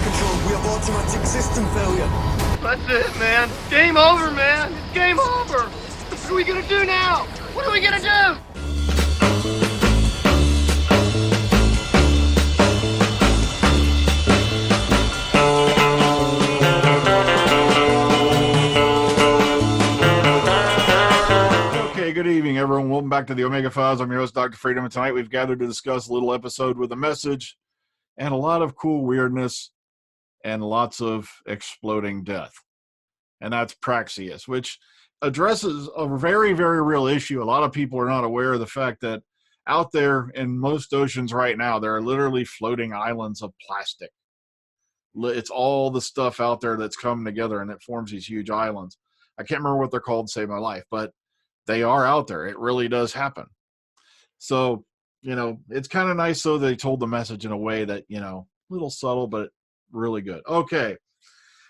control. We have automatic system failure. That's it, man. Game over, man. It's game over. What are we gonna do now? What are we gonna do? Good evening, everyone. Welcome back to the Omega Files. I'm your host, Dr. Freedom, and tonight we've gathered to discuss a little episode with a message and a lot of cool weirdness and lots of exploding death. And that's Praxeus, which addresses a very, very real issue. A lot of people are not aware of the fact that out there in most oceans right now, there are literally floating islands of plastic. It's all the stuff out there that's coming together, and it forms these huge islands. I can't remember what they're called to save my life, but they are out there. It really does happen. So, it's kind of nice so they told the message in a way that, a little subtle, but really good. Okay.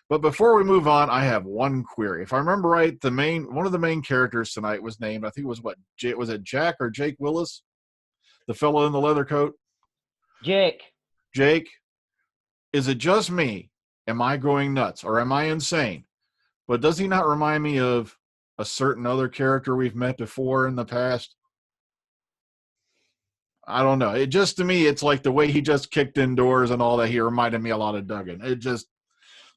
But before we move on, I have one query. If I remember right, one of the main characters tonight was named, I think it was was it Jack or Jake Willis? The fellow in the leather coat? Jake. Is it just me? Am I going nuts or am I insane? But does he not remind me of a certain other character we've met before in the past? I don't know. It just, to me, it's like the way he just kicked indoors and all that. He reminded me a lot of Duggan. It just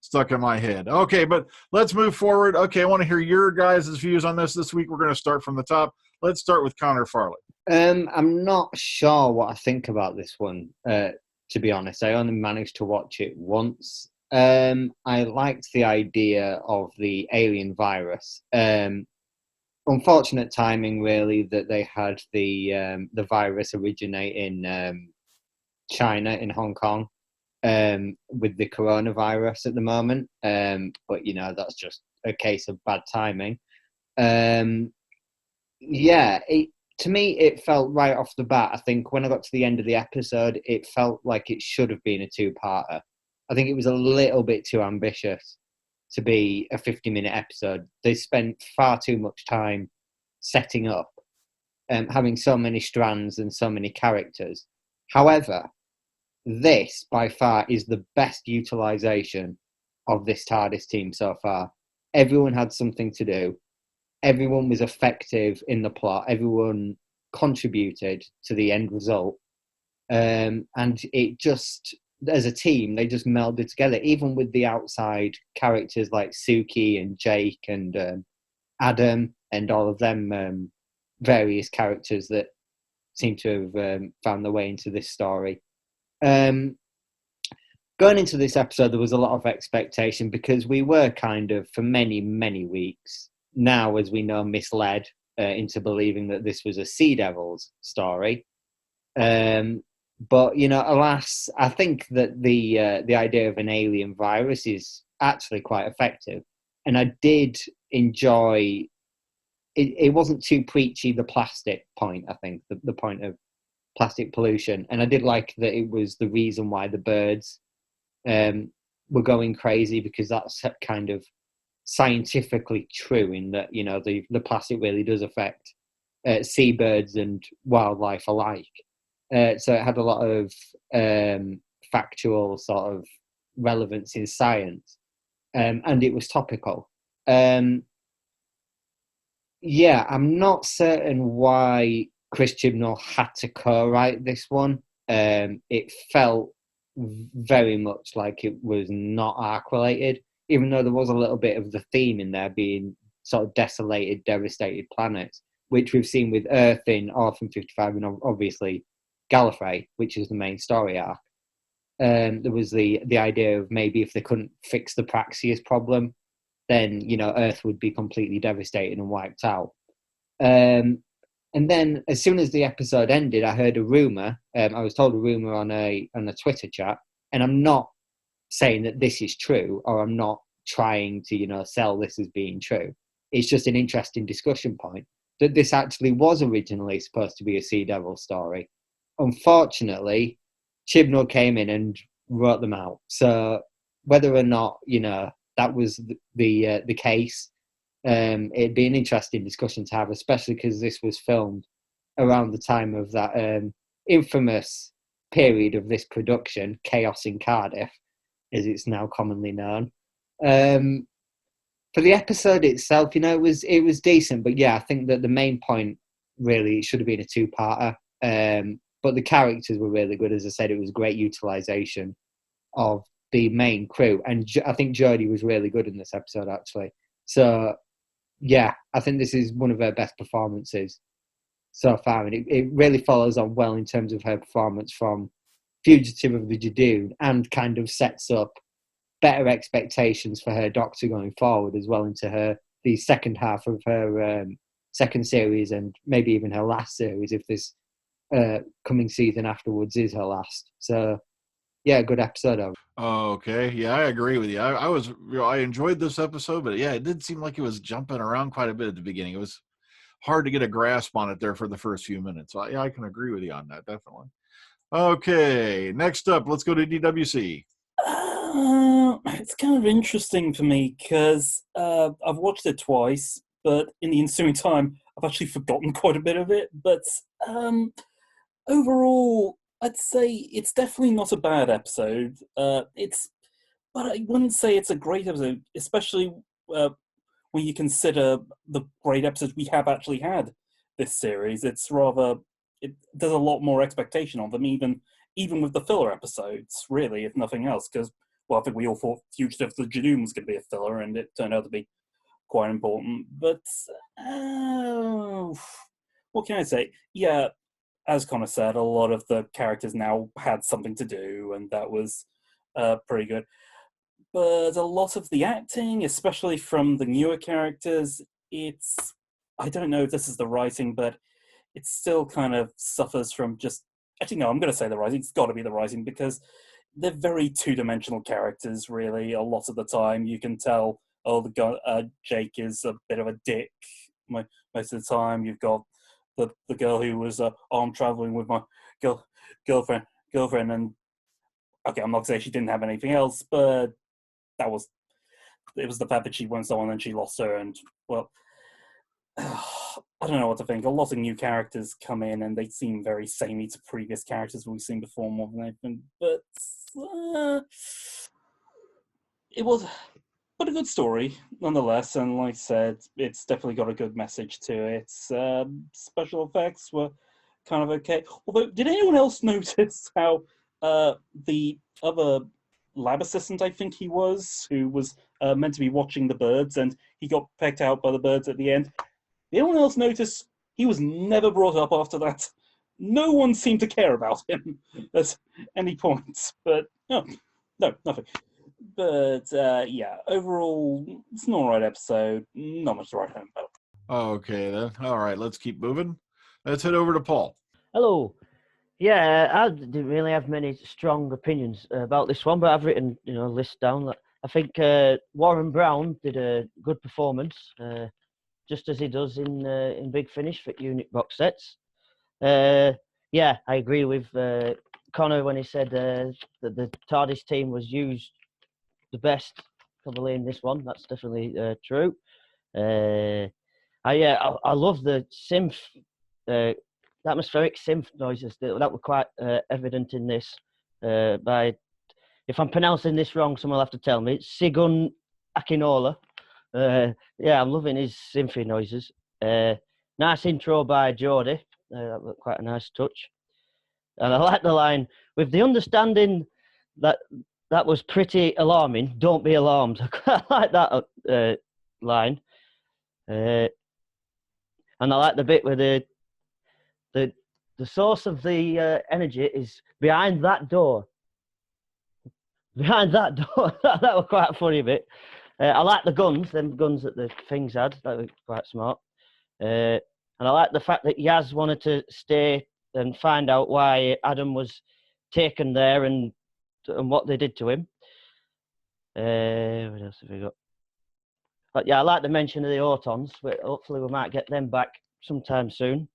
stuck in my head. Okay, but let's move forward. Okay, I want to hear your guys' views on this week. We're going to start from the top. Let's start with Connor Farley. I'm not sure what I think about this one, to be honest. I only managed to watch it once. I liked the idea of the alien virus. Unfortunate timing, really, that they had the virus originate in China, in Hong Kong, with the coronavirus at the moment. But that's just a case of bad timing. To me, it felt right off the bat. I think when I got to the end of the episode, it felt like it should have been a two-parter. I think it was a little bit too ambitious to be a 50-minute episode. They spent far too much time setting up, having so many strands and so many characters. However, this, by far, is the best utilisation of this TARDIS team so far. Everyone had something to do. Everyone was effective in the plot. Everyone contributed to the end result. And it just, as a team, they just melded together, even with the outside characters like Suki and Jake and Adam and all of them various characters that seem to have found their way into this story. Going into this episode, there was a lot of expectation because we were kind of, for many, many weeks, now, as we know, misled into believing that this was a Sea Devils story. But, alas, I think that the idea of an alien virus is actually quite effective. And I did enjoy, it wasn't too preachy, the plastic point, I think, the point of plastic pollution. And I did like that it was the reason why the birds were going crazy, because that's kind of scientifically true in that, the plastic really does affect seabirds and wildlife alike. So it had a lot of factual sort of relevance in science, and it was topical. I'm not certain why Chris Chibnall had to co-write this one. It felt very much like it was not arc-related, even though there was a little bit of the theme in there being sort of desolated, devastated planets, which we've seen with Earth in Orphan 55 and obviously Gallifrey, which is the main story arc. There was the idea of maybe if they couldn't fix the Praxeus problem, then, Earth would be completely devastated and wiped out. And then as soon as the episode ended, I heard a rumour. I was told a rumour on a Twitter chat, and I'm not saying that this is true, or I'm not trying to, sell this as being true. It's just an interesting discussion point that this actually was originally supposed to be a Sea Devil story. Unfortunately, Chibnall came in and wrote them out. So whether or not, that was the case, it'd be an interesting discussion to have, especially because this was filmed around the time of that infamous period of this production, Chaos in Cardiff, as it's now commonly known. For the episode itself, it was decent, but yeah, I think that the main point really should have been a two-parter. But the characters were really good. As I said, it was great utilization of the main crew, and I think Jodie was really good in this episode, actually. So, yeah, I think this is one of her best performances so far, and it really follows on well in terms of her performance from Fugitive of the Jadoon, and kind of sets up better expectations for her Doctor going forward as well into the second half of her second series, and maybe even her last series if this coming season afterwards is her last. So, yeah, good episode of. Okay, yeah, I agree with you. I enjoyed this episode, but yeah, it did seem like it was jumping around quite a bit at the beginning. It was hard to get a grasp on it there for the first few minutes. So, yeah, I can agree with you on that, definitely. Okay, next up, let's go to DWC. It's kind of interesting for me because I've watched it twice, but in the ensuing time, I've actually forgotten quite a bit of it. But overall, I'd say it's definitely not a bad episode. But I wouldn't say it's a great episode, especially when you consider the great episodes we have actually had this series. There's a lot more expectation on them, even with the filler episodes, really, if nothing else. Because, well, I think we all thought Fugitive of the Jadoon was going to be a filler, and it turned out to be quite important. But what can I say? Yeah, as Connor said, a lot of the characters now had something to do, and that was pretty good. But a lot of the acting, especially from the newer characters, I don't know if this is the writing, but it still kind of suffers from just... Actually, no, I'm going to say the writing. It's got to be the writing, because they're very two-dimensional characters, really. A lot of the time, you can tell, Jake is a bit of a dick. Most of the time, you've got the girl who was arm traveling with my girlfriend, and okay, I'm not saying she didn't have anything else, but it was the fact that she won someone and she lost her, and well, I don't know what to think. A lot of new characters come in and they seem very samey to previous characters we've seen before more than anything, but it was a good story nonetheless, and like I said, it's definitely got a good message to it. Special effects were kind of okay. Although, did anyone else notice how the other lab assistant, I think he was, who was meant to be watching the birds, and he got pecked out by the birds at the end? Did anyone else notice he was never brought up after that? No one seemed to care about him at any point. But no, nothing. But yeah, overall, it's an alright episode. Not much to write home about. Okay, then. All right, let's keep moving. Let's head over to Paul. Hello. Yeah, I didn't really have many strong opinions about this one, but I've written, a list down. I think Warren Brown did a good performance, just as he does in Big Finish for unit box sets. Yeah, I agree with Connor when he said that the TARDIS team was used the best probably in this one. That's definitely true. I love the synth, atmospheric synth noises that were quite evident in this. By, if I'm pronouncing this wrong, someone will have to tell me. It's Sigun Akinola. Yeah, I'm loving his synthy noises. Nice intro by Jodie. That was quite a nice touch. And I like the line, with the understanding that was pretty alarming, don't be alarmed. I quite like that line. And I like the bit where the source of the energy is behind that door. Behind that door. That was quite a funny bit. I like the guns, them guns that the things had. That was quite smart. And I like the fact that Yaz wanted to stay and find out why Adam was taken there and what they did to him. What else have we got? But yeah, I like the mention of the Autons. Hopefully we might get them back sometime soon.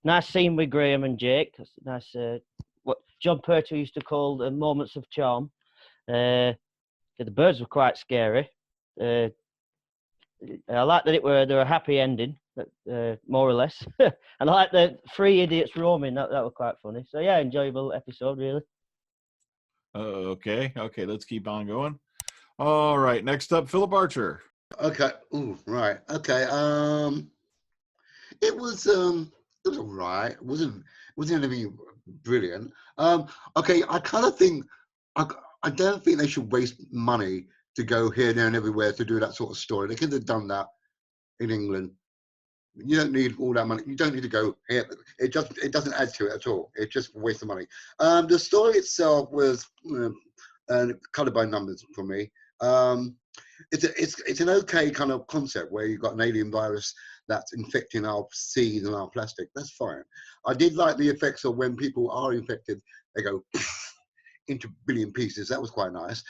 Nice scene with Graham and Jake. That's nice. What John Pertwee used to call the moments of charm. The birds were quite scary. I like that they were a happy ending, more or less. And I like the three idiots roaming. That was quite funny. So yeah, enjoyable episode, really. Okay, let's keep on going. All right, next up, Philip Archer. Okay. Ooh, right. Okay. It was all right. It wasn't anything brilliant. Okay. I kind of think I don't think they should waste money to go here, there, and everywhere to do that sort of story. They could have done that in England. You don't need all that money. You don't need to go here. It doesn't add to it at all. It's just a waste of money. The story itself was colored by numbers for me. It's an okay kind of concept where you've got an alien virus that's infecting our seas and our plastic. That's fine. I did like the effects of when people are infected, they go into billion pieces. That was quite nice.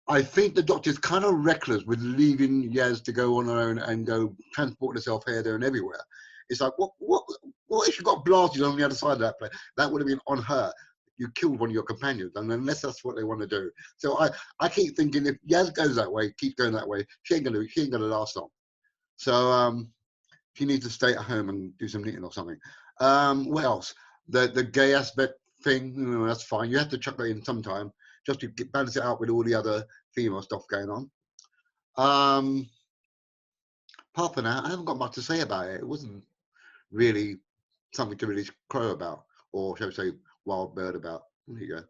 I think the Doctor's kind of reckless with leaving Yaz to go on her own and go transport herself here, there, and everywhere. It's like, what if she got blasted on the other side of that place? That would have been on her. You killed one of your companions, and unless that's what they want to do. So I keep thinking if Yaz goes that way, keeps going that way, she ain't gonna last long. So she needs to stay at home and do some knitting or something. What else? The gay aspect thing, that's fine. You have to chuck that in sometime just to balance it out with all the other female stuff going on. Apart from that, I haven't got much to say about it. It wasn't really something to really crow about, or shall we say, wild bird about. There you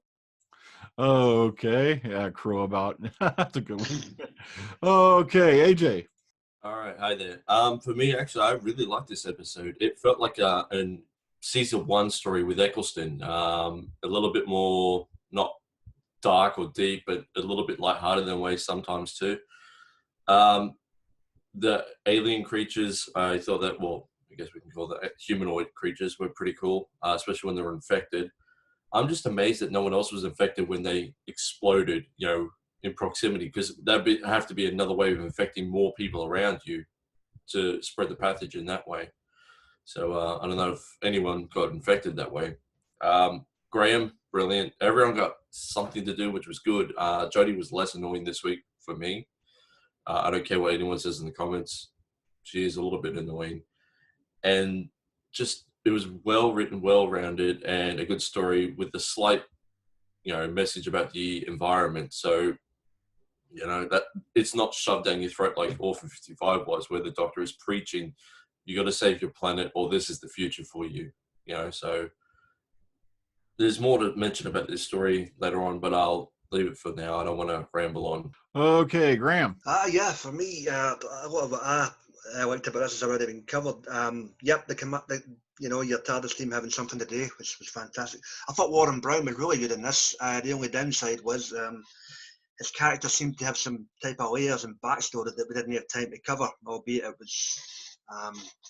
go. Okay, yeah, crow about. That's a good one. Okay, AJ. All right, hi there. For me, actually, I really liked this episode. It felt like a season 1 story with Eccleston. A little bit more not dark or deep, but a little bit lighthearted in ways sometimes too. The alien creatures, I thought that, well, I guess we can call that humanoid creatures, were pretty cool, especially when they were infected. I'm just amazed that no one else was infected when they exploded, in proximity, because that'd have to be another way of infecting more people around you to spread the pathogen that way. So I don't know if anyone got infected that way. Graham, brilliant. Everyone got something to do, which was good. Jodie was less annoying this week for me. I don't care what anyone says in the comments. She is a little bit annoying. And just, it was well written, well rounded, and a good story with a slight, message about the environment. So, that it's not shoved down your throat like Orphan 55 was, where the Doctor is preaching, you got to save your planet or this is the future for you. So there's more to mention about this story later on, but I'll leave it for now. I don't want to ramble on. Okay, Graham. Yeah, for me, a lot of what I liked about this has already been covered. Yep, your TARDIS team having something to do, which was fantastic. I thought Warren Brown was really good in this. The only downside was his character seemed to have some type of layers and backstory that we didn't have time to cover, albeit it was,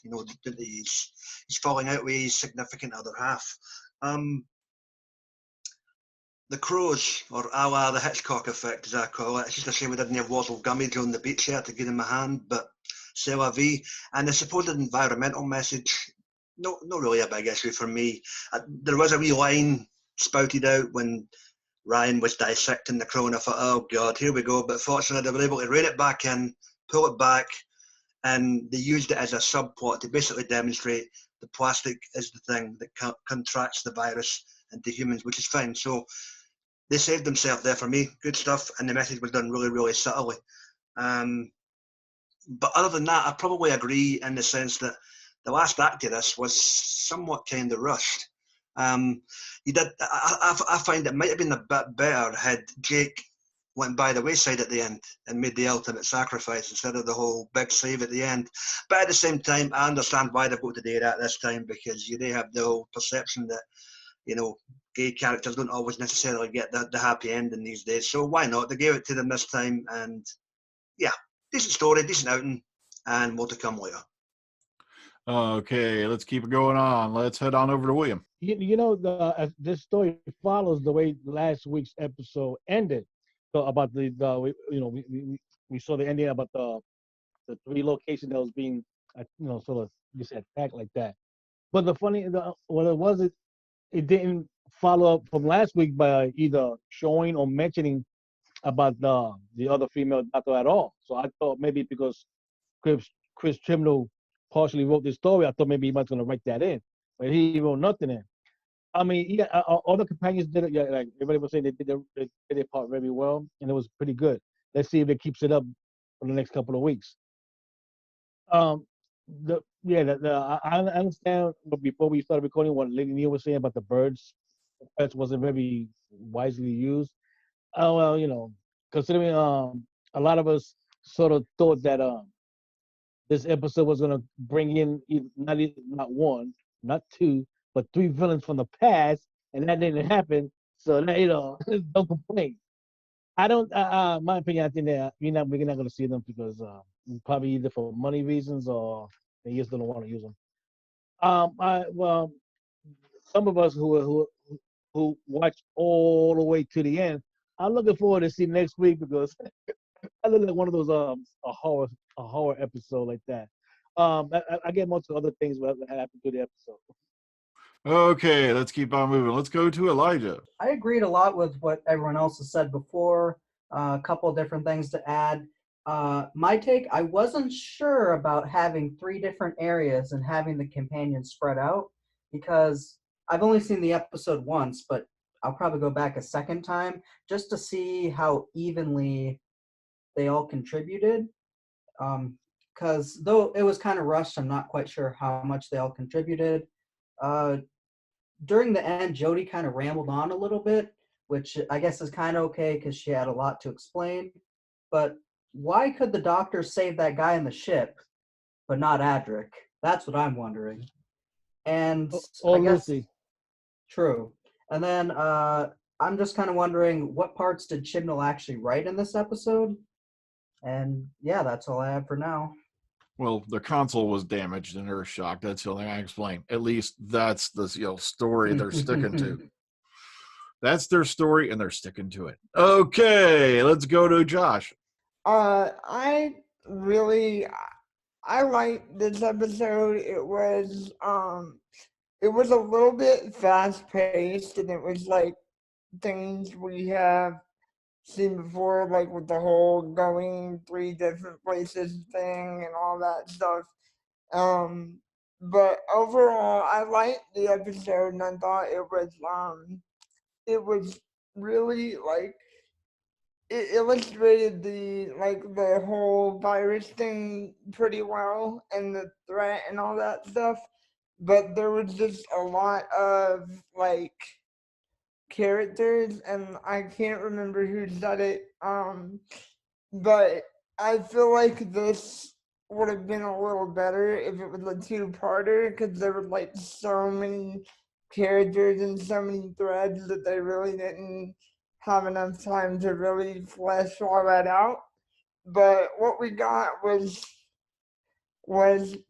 he's falling out with his significant other half. The crows, or a la the Hitchcock effect, as I call it. It's just a shame we didn't have Waddle Gummidge on the beach here to give him a hand, but c'est la vie. And the supposed environmental message, not really a big issue for me. There was a wee line spouted out when Ryan was dissecting the crow, and I thought, oh God, here we go. But fortunately, they were able to rein it back in, pull it back, and they used it as a subplot to basically demonstrate the plastic is the thing that contracts the virus into humans, which is fine. So they saved themselves there for me. Good stuff, and the message was done really, really subtly. But other than that, I probably agree in the sense that the last act of this was somewhat kind of rushed. I find it might have been a bit better had Jake went by the wayside at the end and made the ultimate sacrifice instead of the whole big save at the end. But at the same time, I understand why they've got to do that this time, because they have the whole perception that, gay characters don't always necessarily get the happy ending these days. So why not? They gave it to them this time, and yeah, decent story, decent outing, and more to come later. Okay, let's keep it going on. Let's head on over to William. This story follows the way last week's episode ended. So about we saw the ending about the 3 locations that was being, sort of just attacked like that. But what it was, it didn't follow up from last week by either showing or mentioning about the other female doctor at all. So I thought maybe because Chris Chibnall partially wrote this story, I thought maybe he was going to write that in, but he wrote nothing in. I mean, yeah, all the companions did it. Yeah, like everybody was saying, they did their part very well, and it was pretty good. Let's see if it keeps it up for the next couple of weeks. I understand, but before we started recording, what Lady Neal was saying about the birds, effects wasn't very wisely used. Oh well, considering a lot of us sort of thought that this episode was gonna bring in not one, not two, but three villains from the past, and that didn't happen. So that, don't complain. I don't. My opinion, I think that we're not going to see them because probably either for money reasons or they just don't want to use them. Well, some of us who watch all the way to the end, I'm looking forward to see next week because I look like one of those a horror episode like that. I get most of other things that happen to the episode. Okay, let's keep on moving. Let's go to Elijah. I agreed a lot with what everyone else has said before. A couple of different things to add. My take, I wasn't sure about having 3 different areas and having the companions spread out because I've only seen the episode once, but I'll probably go back a second time just to see how evenly they all contributed. Because though it was kind of rushed, I'm not quite sure how much they all contributed. During the end, Jodie kind of rambled on a little bit, which I guess is kind of okay because she had a lot to explain. But why could the doctor save that guy in the ship, but not Adric? That's what I'm wondering. And Or I guess Lucy. True. And then I'm just kind of wondering what parts did Chibnall actually write in this episode? And yeah, that's all I have for now. Well, the console was damaged and they're shocked. That's the only thing I explain. At least that's the story they're sticking to. That's their story, and they're sticking to it. Okay, let's go to Josh. I liked this episode. It was a little bit fast paced, and it was like things we have seen before, like with the whole going 3 different places thing and all that stuff. But overall, I liked the episode, and I thought it was really like it illustrated the whole virus thing pretty well and the threat and all that stuff. But there was just a lot of like characters, and I can't remember who said it. But I feel like this would have been a little better if it was a 2-parter, because there were like so many characters and so many threads that they really didn't have enough time to really flesh all that out. But what we got was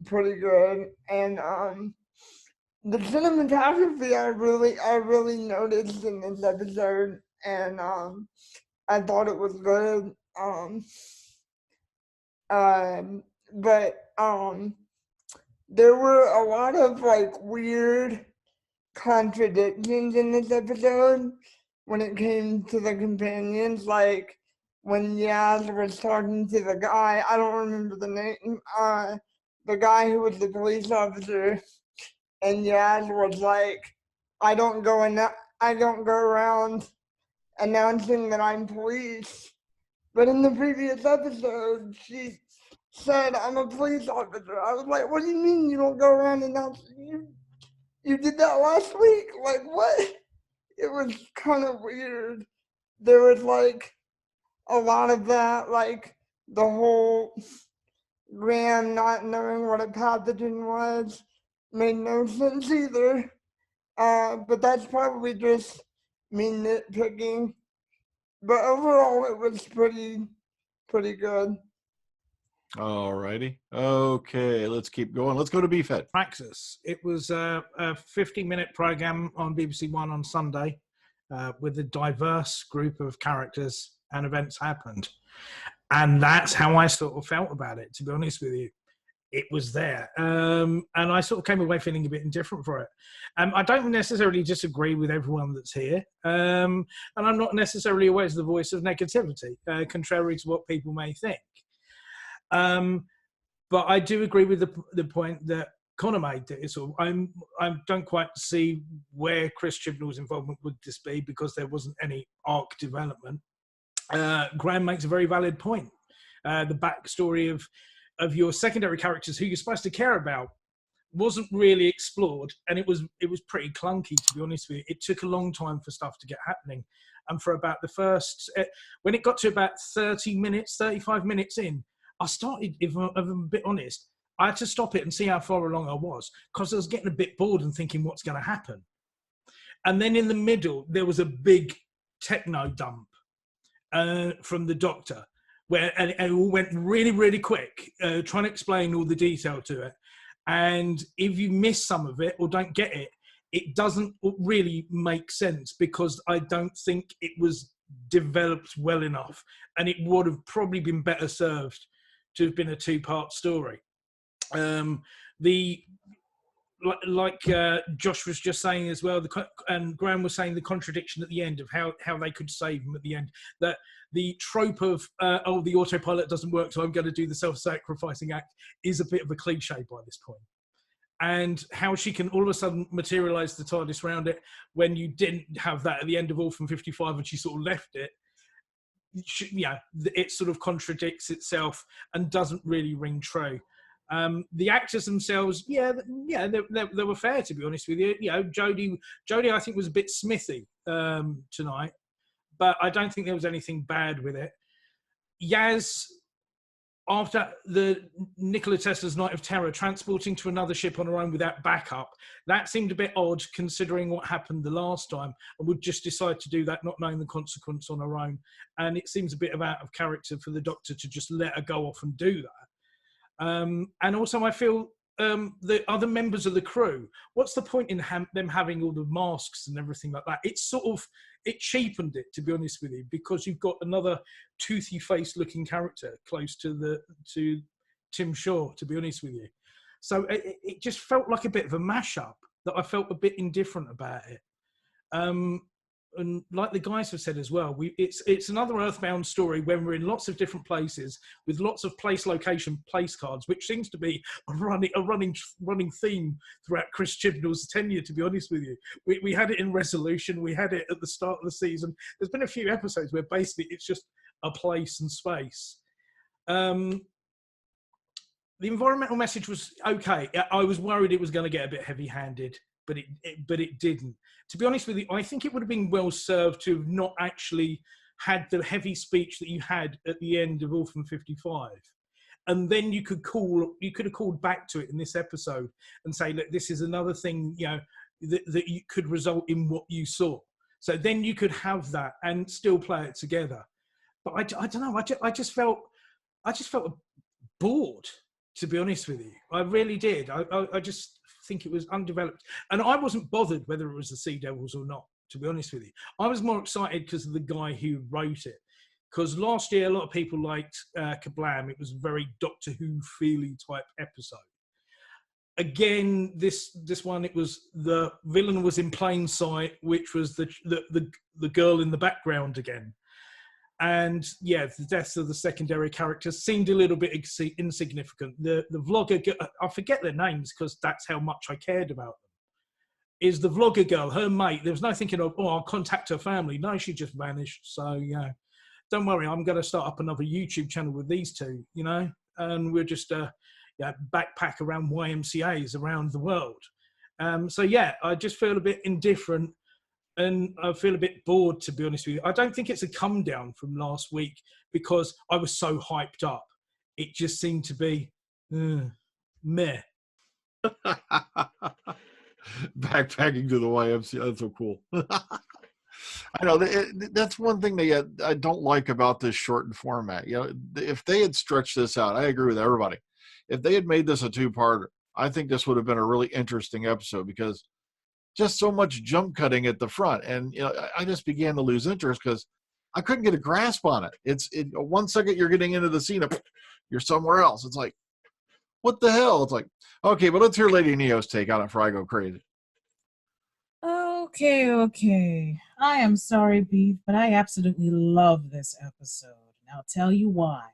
pretty good, and the cinematography I really noticed in this episode, and I thought it was good. But there were a lot of like weird contradictions in this episode when it came to the companions, like when Yaz was talking to the guy, I don't remember the name, the guy who was the police officer, and Yaz was like, I don't go around announcing that I'm police. But in the previous episode, she said, I'm a police officer. I was like, what do you mean you don't go around announcing? You did that last week? Like, what? It was kind of weird. There was like a lot of that, like the whole Graham not knowing what a pathogen was made no sense either. But that's probably just me nitpicking. But overall, it was pretty good. Alrighty. Okay, let's keep going. Let's go to Beefhead. Praxeus. It was a 50-minute program on BBC One on Sunday with a diverse group of characters and events happened. And that's how I sort of felt about it, to be honest with you. It was there. And I sort of came away feeling a bit indifferent for it. I don't necessarily disagree with everyone that's here. And I'm not necessarily always the voice of negativity, contrary to what people may think. But I do agree with the point that Connor made it. So I don't quite see where Chris Chibnall's involvement would this be, because there wasn't any arc development. Graham makes a very valid point. The backstory of your secondary characters who you're supposed to care about wasn't really explored, and it was pretty clunky, to be honest with you. It took a long time for stuff to get happening, and for about the first, when it got to about 35 minutes in, I started, if I'm a bit honest, I had to stop it and see how far along I was, because I was getting a bit bored and thinking, what's going to happen? And then in the middle, there was a big techno dump from the Doctor, and it all went really, really quick, trying to explain all the detail to it. And if you miss some of it or don't get it, it doesn't really make sense, because I don't think it was developed well enough, and it would have probably been better served to have been a two-part story. Like Josh was just saying as well, and Graham was saying, the contradiction at the end of how they could save him at the end, that the trope of the autopilot doesn't work, so I'm going to do the self-sacrificing act, is a bit of a cliche by this point. And how she can all of a sudden materialize the TARDIS around it when you didn't have that at the end of Orphan 55 and she sort of left it, it sort of contradicts itself and doesn't really ring true. The actors themselves, they were fair, to be honest with you. Jodie, I think, was a bit smithy tonight, but I don't think there was anything bad with it. Yaz, after the Nikola Tesla's Night of Terror, transporting to another ship on her own without backup, that seemed a bit odd considering what happened the last time, and would just decide to do that not knowing the consequence on her own. And it seems a bit out of character for the Doctor to just let her go off and do that. And also I feel the other members of the crew, what's the point in them having all the masks and everything like that? It cheapened it, to be honest with you, because you've got another toothy faced looking character close to Tim Shaw, to be honest with you. So it just felt like a bit of a mashup that I felt a bit indifferent about it. And like the guys have said as well, it's another Earthbound story when we're in lots of different places with lots of location place cards, which seems to be a running theme throughout Chris Chibnall's tenure, to be honest with you. We had it in Resolution, we had it at the start of the season. There's been a few episodes where basically it's just a place and space. The environmental message was okay. I was worried it was going to get a bit heavy-handed, but it didn't. To be honest with you, I think it would have been well served to have not actually had the heavy speech that you had at the end of Orphan 55. And then you could have called back to it in this episode and say, look, this is another thing, that you could result in what you saw. So then you could have that and still play it together. But I don't know, I just felt bored, to be honest with you. I really did. I just think it was undeveloped, and I wasn't bothered whether it was the Sea Devils or not, to be honest with you. I was more excited because of the guy who wrote it, because last year a lot of people liked Kablam. It was a very Doctor Who feely type episode. Again, this one, it was the villain was in plain sight, which was the girl in the background again. And the deaths of the secondary characters seemed a little bit insignificant. The vlogger, I forget their names because that's how much I cared about them, is the vlogger girl, her mate. There was no thinking of, I'll contact her family. No, she just vanished. So, don't worry, I'm going to start up another YouTube channel with these two, and we're just backpack around YMCAs around the world. I just feel a bit indifferent. And I feel a bit bored, to be honest with you. I don't think it's a come down from last week because I was so hyped up. It just seemed to be meh. Backpacking to the YMCA, that's so cool. I know that's one thing that I don't like about this shortened format. If they had stretched this out, I agree with everybody. If they had made this a two-parter, I think this would have been a really interesting episode, because just so much jump cutting at the front, and I just began to lose interest because I couldn't get a grasp on it. It's 1 second you're getting into the scene, you're somewhere else. It's like, what the hell? It's like, okay, but let's hear Lady Neo's take on it before I go crazy. Okay. I am sorry, Beef, but I absolutely love this episode, and I'll tell you why.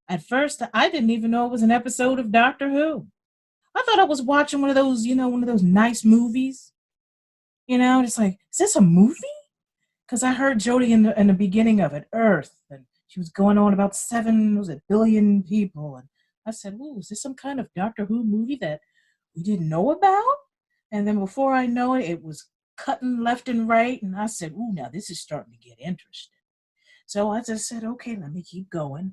At first, I didn't even know it was an episode of Doctor Who. I thought I was watching one of those, one of those nice movies. It's like, is this a movie? Because I heard Jodie in the beginning of it, Earth, and she was going on about 7 billion people, and I said, "Ooh, is this some kind of Doctor Who movie that we didn't know about?" And then before I know it, it was cutting left and right, and I said, "Ooh, now this is starting to get interesting." So I just said, "Okay, let me keep going."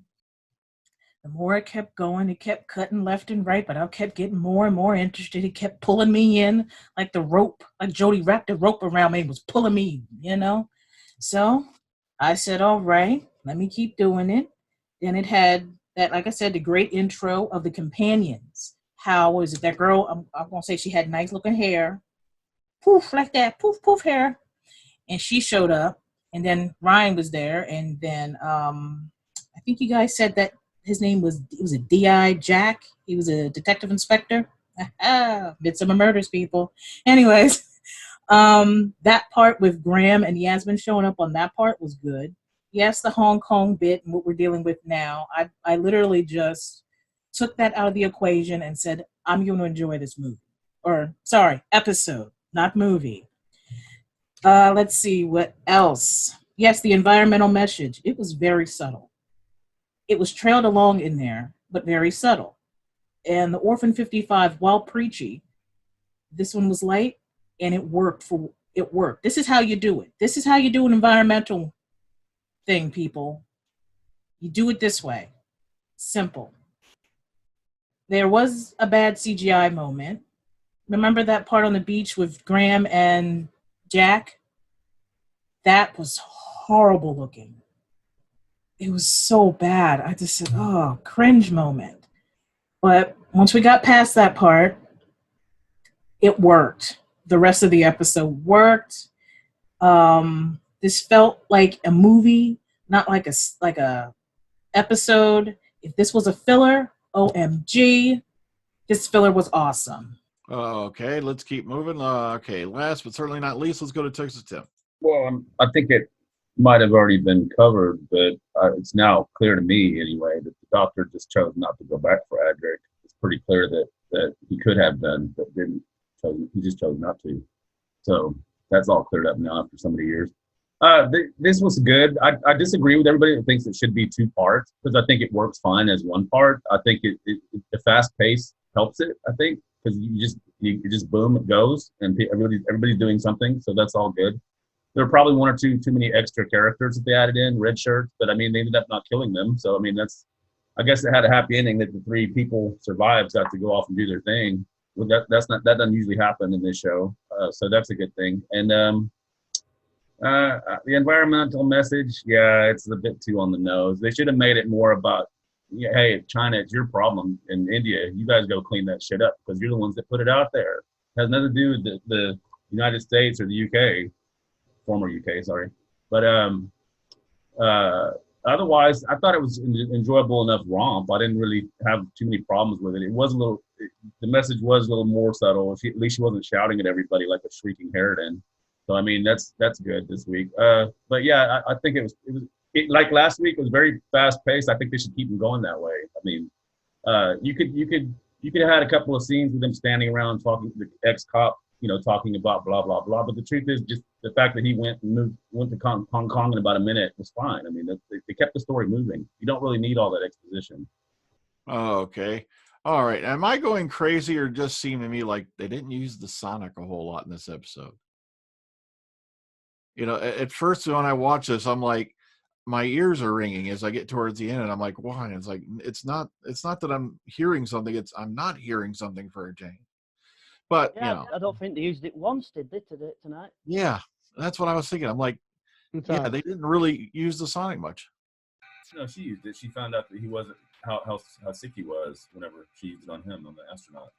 The more it kept going, it kept cutting left and right, but I kept getting more and more interested. It kept pulling me in like the rope, like Jodie wrapped the rope around me and was pulling me. So I said, all right, let me keep doing it. Then it had that, like I said, the great intro of the companions. How was it? That girl, I'm going to say she had nice looking hair. Poof, like that, poof, poof hair. And she showed up. And then Ryan was there. And then I think you guys said that his name was a D.I. Jack. He was a detective inspector. Midsummer Murders, people. Anyways, that part with Graham and Yasmin showing up on that part was good. Yes, the Hong Kong bit and what we're dealing with now, I literally just took that out of the equation and said, I'm going to enjoy this movie. Or, sorry, episode, not movie. Let's see, what else? Yes, the environmental message. It was very subtle. It was trailed along in there, but very subtle. And the Orphan 55, while preachy, this one was light, and it worked. This is how you do it. This is how you do an environmental thing, people. You do it this way. Simple. There was a bad CGI moment. Remember that part on the beach with Graham and Jack? That was horrible looking. It was so bad. I just said, oh, cringe moment. But once we got past that part, it worked. The rest of the episode worked. This felt like a movie, not like a episode. If this was a filler, OMG, this filler was awesome. Okay, let's keep moving. Okay, last but certainly not least, let's go to Texas Tim. Well, I think it might have already been covered, but it's now clear to me anyway that the doctor just chose not to go back for Adric. It's pretty clear that he could have done, but didn't. He just chose not to. So that's all cleared up now after so many years. This was good. I disagree with everybody that thinks it should be 2 parts because I think it works fine as 1 part. I think the fast pace helps it. I think because you just boom, it goes, and everybody's doing something. So that's all good. There were probably 1 or 2 too many extra characters that they added in, red shirts, but I mean they ended up not killing them. So I mean I guess it had a happy ending that the 3 people survived, got to go off and do their thing. Well, that doesn't usually happen in this show, so that's a good thing. And the environmental message, yeah, it's a bit too on the nose. They should have made it more about, hey, China, it's your problem. In India, you guys go clean that shit up because you're the ones that put it out there. It has nothing to do with the United States or the UK, former UK, sorry. But otherwise, I thought it was an enjoyable enough romp. I didn't really have too many problems with it. It was the message was a little more subtle. At least she wasn't shouting at everybody like a shrieking Harridan. So I mean, that's good this week. But yeah, I think it was like last week. It was very fast paced. I think they should keep them going that way. I mean, you could have had a couple of scenes with them standing around talking to the ex-cop, talking about blah blah blah. But the truth is, just the fact that he went to Hong Kong in about a minute was fine. I mean, they kept the story moving. You don't really need all that exposition. Oh, okay. All right. Am I going crazy or just seemed to me like they didn't use the Sonic a whole lot in this episode? At first when I watch this, I'm like, my ears are ringing as I get towards the end, and I'm like, why? And it's like, it's not that I'm hearing something. I'm not hearing something for a change. But, yeah, I don't think they used it once, did they, tonight? Yeah, that's what I was thinking. I'm like, yeah, they didn't really use the Sonic much. No, she used it. She found out that he wasn't how sick he was whenever she used it on him, on the astronaut.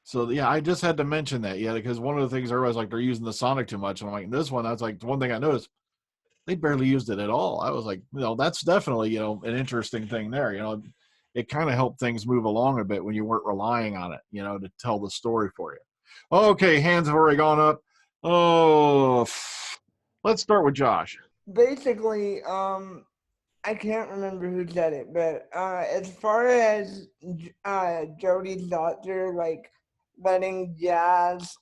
So yeah, I just had to mention that, because one of the things everybody's like, they're using the Sonic too much. And I'm like, this one, that's like one thing I noticed. They barely used it at all. I was like, that's definitely, an interesting thing there. It kind of helped things move along a bit when you weren't relying on it, to tell the story for you. Okay, hands have already gone up. Oh, let's start with Josh. Basically, I can't remember who said it, but as far as Jodie's doctor, like letting Jazz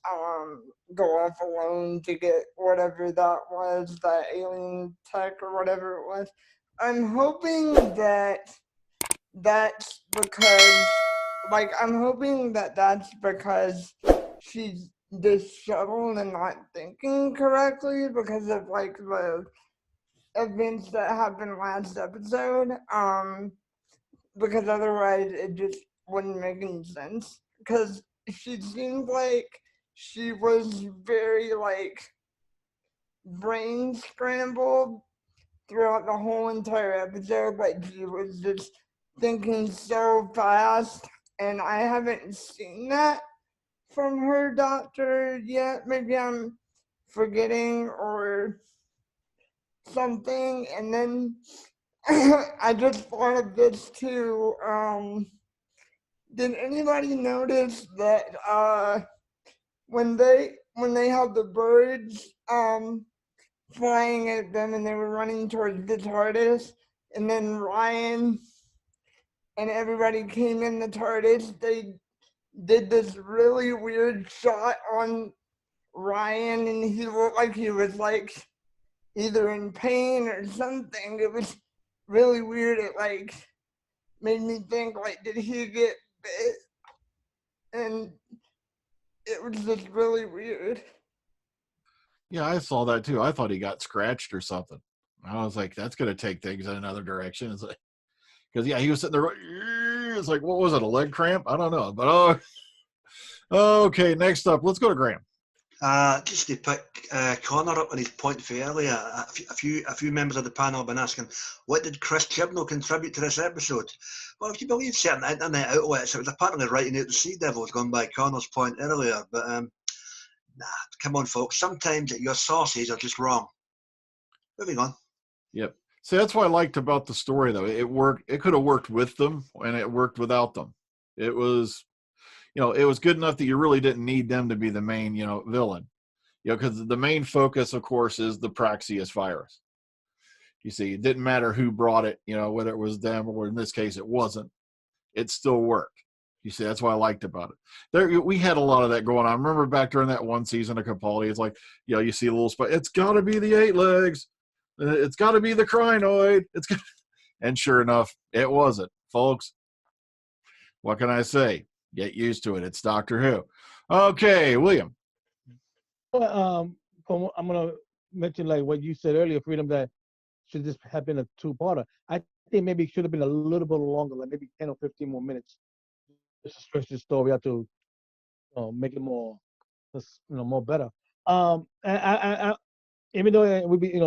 go off alone to get whatever that was, that alien tech or whatever it was, I'm hoping that that's because, like, I'm hoping that that's because she's disheveled and not thinking correctly because of like the events that happened last episode. Because otherwise it just wouldn't make any sense. Because she seemed like she was very like brain scrambled throughout the whole entire episode. Like she was just thinking so fast, and I haven't seen that from her doctor yet. Maybe I'm forgetting or something. And then I just thought of this too. Did anybody notice that when they had the birds flying at them and they were running towards the TARDIS, and then Ryan and everybody came in the TARDIS, they did this really weird shot on Ryan, and he looked like he was like either in pain or something. It was really weird. It like made me think, like, did he get bit? And it was just really weird. Yeah, I saw that too. I thought he got scratched or something. I was like, that's going to take things in another direction. It's like, because yeah, he was sitting there. It's like, what was it? A leg cramp? I don't know. But okay. Next up, let's go to Graham. Just to pick Connor up on his point for earlier, a few members of the panel have been asking, what did Chris Chibnall contribute to this episode? Well, if you believe certain internet outlets, it was apparently writing out the Sea Devils, going by Connor's point earlier. But nah, come on, folks. Sometimes your sources are just wrong. Moving on. Yep. See, that's what I liked about the story, though. It worked. It could have worked with them, and it worked without them. It was, it was good enough that you really didn't need them to be the main, villain. Because the main focus, of course, is the Praxeus virus. You see, it didn't matter who brought it, whether it was them or in this case it wasn't. It still worked. You see, that's what I liked about it. We had a lot of that going on. I remember back during that one season of Capaldi, it's like, you see a little spot. It's got to be the 8 legs. It's got to be the crinoid. And sure enough, it wasn't, folks. What can I say? Get used to it. It's Doctor Who. Okay, William. I'm gonna mention like what you said earlier, Freedom, that should just have been a 2-parter. I think maybe it should have been a little bit longer, like maybe 10 or 15 more minutes, just to stretch the story out to make it more, more better. And I even though it would be,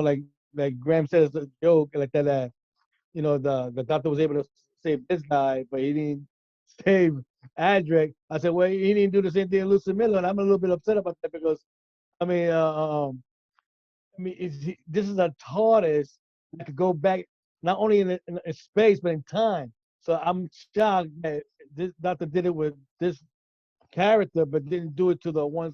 like Graham says, a joke like that, the doctor was able to save this guy, but he didn't save Adric. I said, well, he didn't do the same thing to Lucy Miller, and I'm a little bit upset about that because, this is a TARDIS that could go back not only in space but in time. So I'm shocked that this doctor did it with this character, but didn't do it to the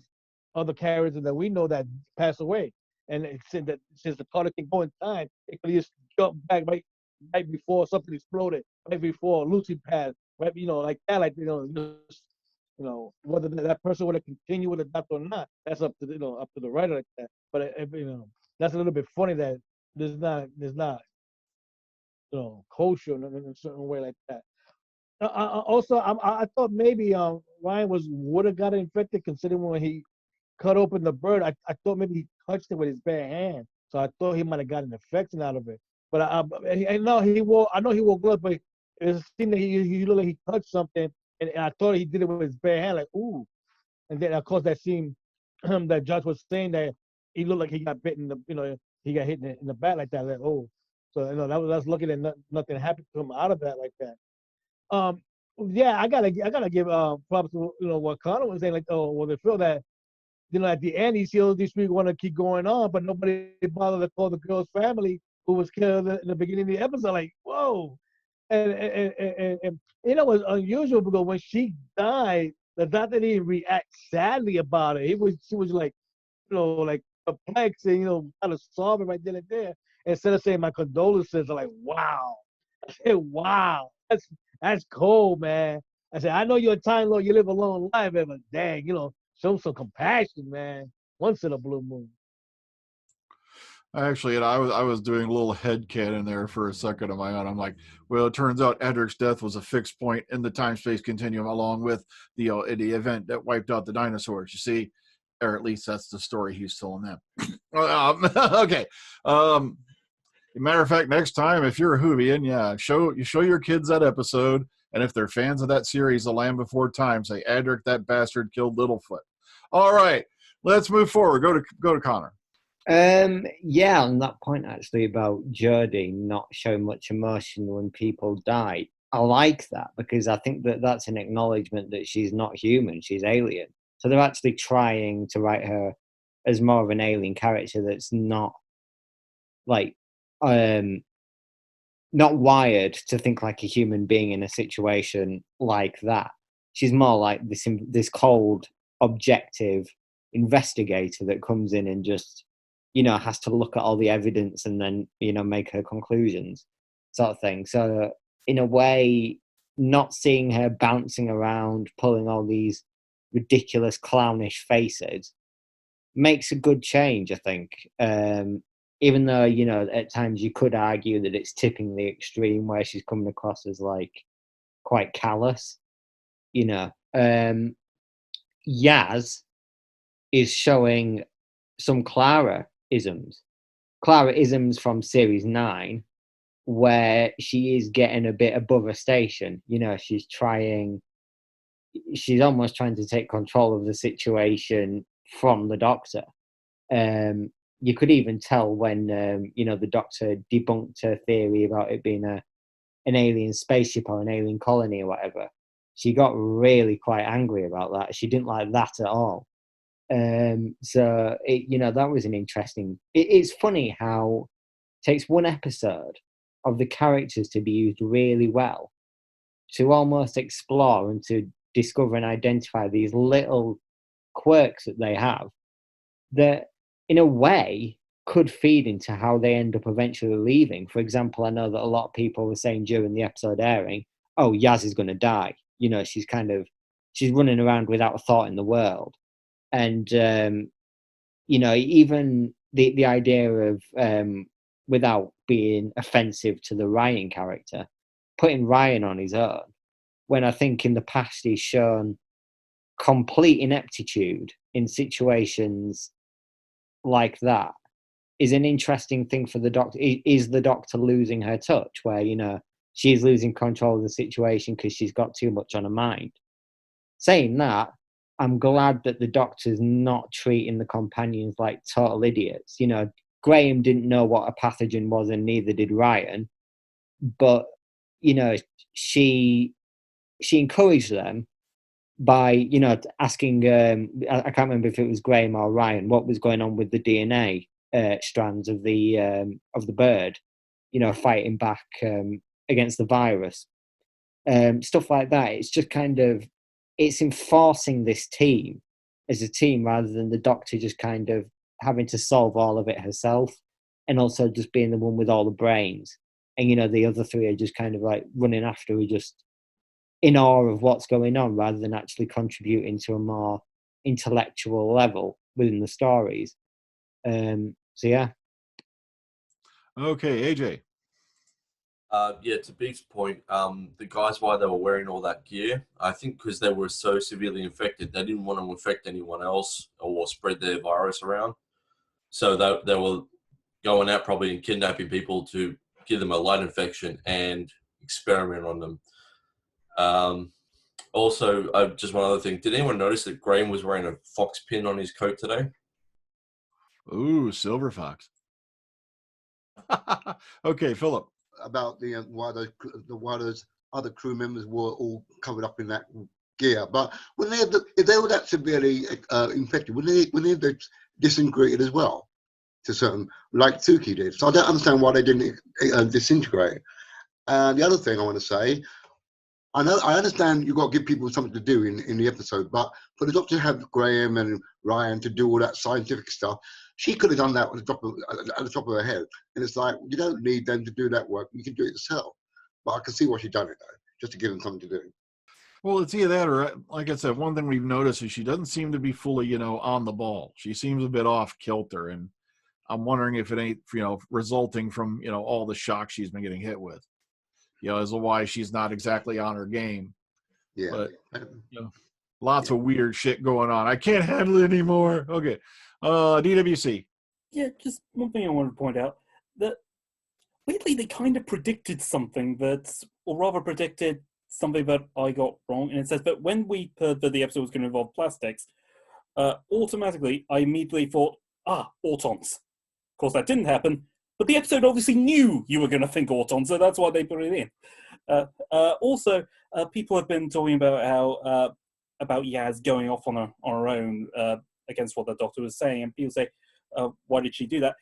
other characters that we know that passed away. And it said that since the TARDIS can go in time, it could just jump back right before something exploded, right before Lucy passed, right, like that, like just, whether that person would have continued with the doctor or not, that's up to the writer like that. But that's a little bit funny that there's not kosher in a certain way like that. Also, I thought maybe Ryan would have got infected, considering when he cut open the bird. I thought maybe he touched it with his bare hand, so I thought he might have got an infection out of it. But I know he wore gloves, but it seemed that he looked like he touched something, and I thought he did it with his bare hand, like ooh. And then of course that scene that Josh was saying that he looked like he got bitten. He got hit in the back like that. Like oh, so that was lucky that nothing happened to him out of that like that. Yeah, I gotta give props to what Connor was saying, like they feel that at the end he sees these people want to keep going on, but nobody bothered to call the girl's family who was killed in the beginning of the episode. Like whoa, and it was unusual because when she died, the doctor didn't react sadly about it. She was like like perplexed and trying to solve it right then and there. instead of saying my condolences, I'm like, wow. I said, wow, that's cold, man. I said, I know you're a Time Lord, you live a long life, but dang, show some compassion, man. Once in a blue moon. Actually, I was doing a little headcanon there for a second of my own. I'm like, well, it turns out Edric's death was a fixed point in the time-space continuum, along with the event that wiped out the dinosaurs. You see, or at least that's the story he's telling them. Okay. Matter of fact, next time, if you're a Whovian, yeah, show your kids that episode, and if they're fans of that series, The Land Before Time, say, Edric, that bastard killed Littlefoot. All right, let's move forward. Go to Connor. Yeah, on that point actually about Jodie not showing much emotion when people die, I like that because I think that that's an acknowledgement that she's not human, she's alien. So they're actually trying to write her as more of an alien character that's not like not wired to think like a human being in a situation like that. She's more like this cold, objective investigator that comes in and just has to look at all the evidence and then, make her conclusions sort of thing. So in a way, not seeing her bouncing around, pulling all these ridiculous clownish faces makes a good change, I think. Even though, at times you could argue that it's tipping the extreme where she's coming across as like quite callous, Yaz is showing some Clara-isms from series 9, where she is getting a bit above her station. She's almost trying to take control of the situation from the Doctor. You could even tell when the Doctor debunked her theory about it being an alien spaceship or an alien colony or whatever. She got really quite angry about that. She didn't like that at all. So that was an interesting. It's funny how it takes one episode of the characters to be used really well to almost explore and to discover and identify these little quirks that they have that, in a way, could feed into how they end up eventually leaving. For example, I know that a lot of people were saying during the episode airing, "Oh, Yaz is going to die." She's running around without a thought in the world. And, even the idea of, without being offensive to the Ryan character, putting Ryan on his own, when I think in the past he's shown complete ineptitude in situations like that, is an interesting thing for the Doctor. Is the Doctor losing her touch where, she's losing control of the situation because she's got too much on her mind? Saying that, I'm glad that the Doctor's not treating the companions like total idiots. Graham didn't know what a pathogen was, and neither did Ryan. But, she encouraged them by, asking, I can't remember if it was Graham or Ryan, what was going on with the DNA strands of the bird, fighting back against the virus. Stuff like that. It's just kind of, it's enforcing this team as a team rather than the Doctor just kind of having to solve all of it herself, and also just being the one with all the brains. And, the other three are just kind of like running after her, just in awe of what's going on rather than actually contributing to a more intellectual level within the stories. So, yeah. Okay, AJ. To Beef's point, the guys, why they were wearing all that gear, I think because they were so severely infected, they didn't want to infect anyone else or spread their virus around. So they were going out probably and kidnapping people to give them a light infection and experiment on them. Also, just one other thing. Did anyone notice that Graham was wearing a fox pin on his coat today? Ooh, silver fox. Okay, Philip. About why those other crew members were all covered up in that gear, but if they were that severely infected, wouldn't they have disintegrated as well to certain, like Suki did? So I don't understand why they didn't disintegrate. The other thing I want to say, I understand you've got to give people something to do in the episode, but for the Doctor to have Graham and Ryan to do all that scientific stuff, She could have done that at the top of her head. And it's like, you don't need them to do that work. You can do it yourself. But I can see why she done it, though, just to give them something to do. Well, it's either that or, like I said, one thing we've noticed is she doesn't seem to be fully, on the ball. She seems a bit off kilter, and I'm wondering if it ain't, resulting from, all the shock she's been getting hit with, as to why she's not exactly on her game. Yeah. But, lots of weird shit going on. I can't handle it anymore. Okay. DWC. Yeah, just one thing I wanted to point out, that weirdly they kind of predicted something or rather predicted something that I got wrong. And it says that when we heard that the episode was going to involve plastics, automatically I immediately thought, Autons. Of course, that didn't happen, but the episode obviously knew you were going to think Autons, so that's why they put it in. Also, people have been talking about how about Yaz going off on her own against what the Doctor was saying, and people say, why did she do that?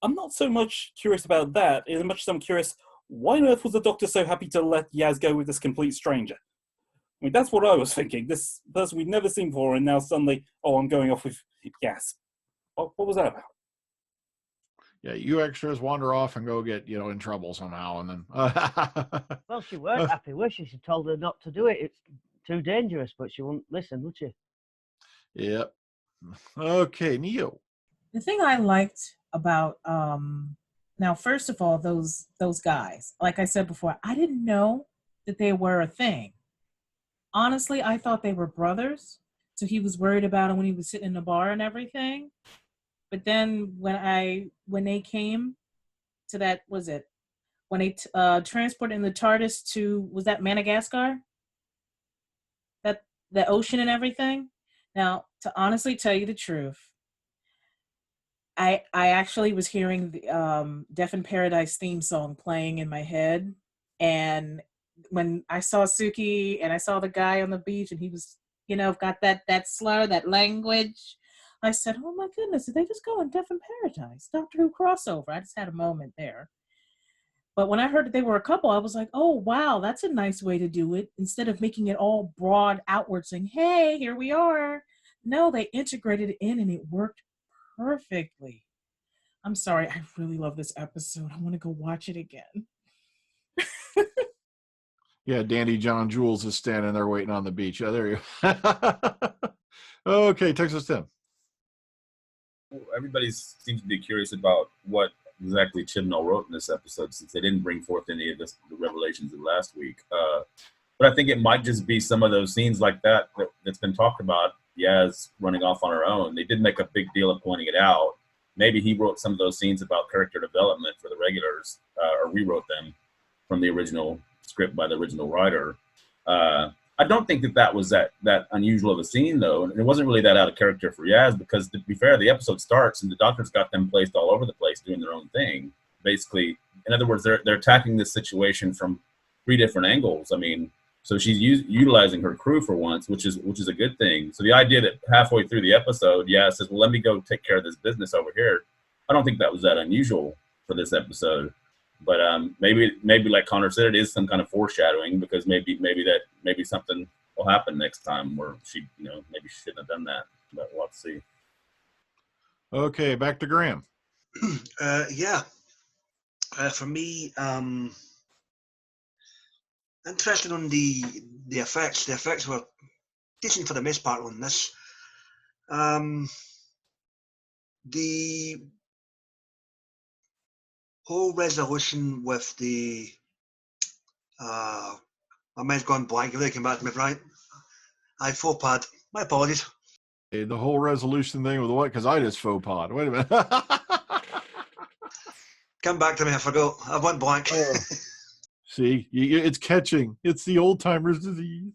I'm not so much curious about that, as much as I'm curious, why on earth was the Doctor so happy to let Yaz go with this complete stranger? I mean, that's what I was thinking. This person we'd never seen before, and now suddenly, I'm going off with Yaz. What was that about? Yeah, you extras wander off and go get, in trouble somehow, and then... Well, she weren't happy, was she? She told her not to do it. It's too dangerous, but she wouldn't listen, would she? Yep. Okay, Neo. The thing I liked about now, first of all, those guys, like I said before, I didn't know that they were a thing. Honestly, I thought they were brothers, so he was worried about him when he was sitting in the bar and everything. But then when they came to that, when they transported in the TARDIS to, was that Madagascar? The ocean and everything. Now, to honestly tell you the truth, I actually was hearing the Death in Paradise theme song playing in my head, and when I saw Suki and I saw the guy on the beach and he was, got that slur, that language, I said, oh my goodness, did they just go on Death in Paradise? Doctor Who crossover. I just had a moment there. But when I heard that they were a couple, I was like, oh, wow, that's a nice way to do it. Instead of making it all broad outward saying, hey, here we are. No, they integrated it in and it worked perfectly. I'm sorry. I really love this episode. I want to go watch it again. Yeah, Dandy John Jules is standing there waiting on the beach. Yeah, there you go. Okay, Texas Tim. Everybody seems to be curious about what exactly Chibnall wrote in this episode, since they didn't bring forth any of the revelations of last week. But I think it might just be some of those scenes like that's been talked about, Yaz running off on her own. They did make a big deal of pointing it out. Maybe he wrote some of those scenes about character development for the regulars, or rewrote them from the original script by the original writer. I don't think that was that unusual of a scene, though, and it wasn't really that out of character for Yaz, because to be fair, the episode starts and the Doctor's got them placed all over the place doing their own thing. Basically, in other words, they're attacking this situation from 3 different angles. I mean, so she's utilizing her crew for once, which is a good thing. So the idea that halfway through the episode, Yaz says, "Well, let me go take care of this business over here," I don't think that was that unusual for this episode. But maybe like Connor said, it is some kind of foreshadowing, because maybe something will happen next time where she, maybe she shouldn't have done that. But we'll have to see. Okay, back to Graham. For me, interested on the effects. The effects were decent for the most part on this. The whole resolution with the my mind's gone blank. Really came back to me, Brian. Faux pas. My apologies. The whole resolution thing with what? Because I just faux pas. Wait a minute. Come back to me. I forgot. I went blank. See, it's catching. It's the old timers' disease.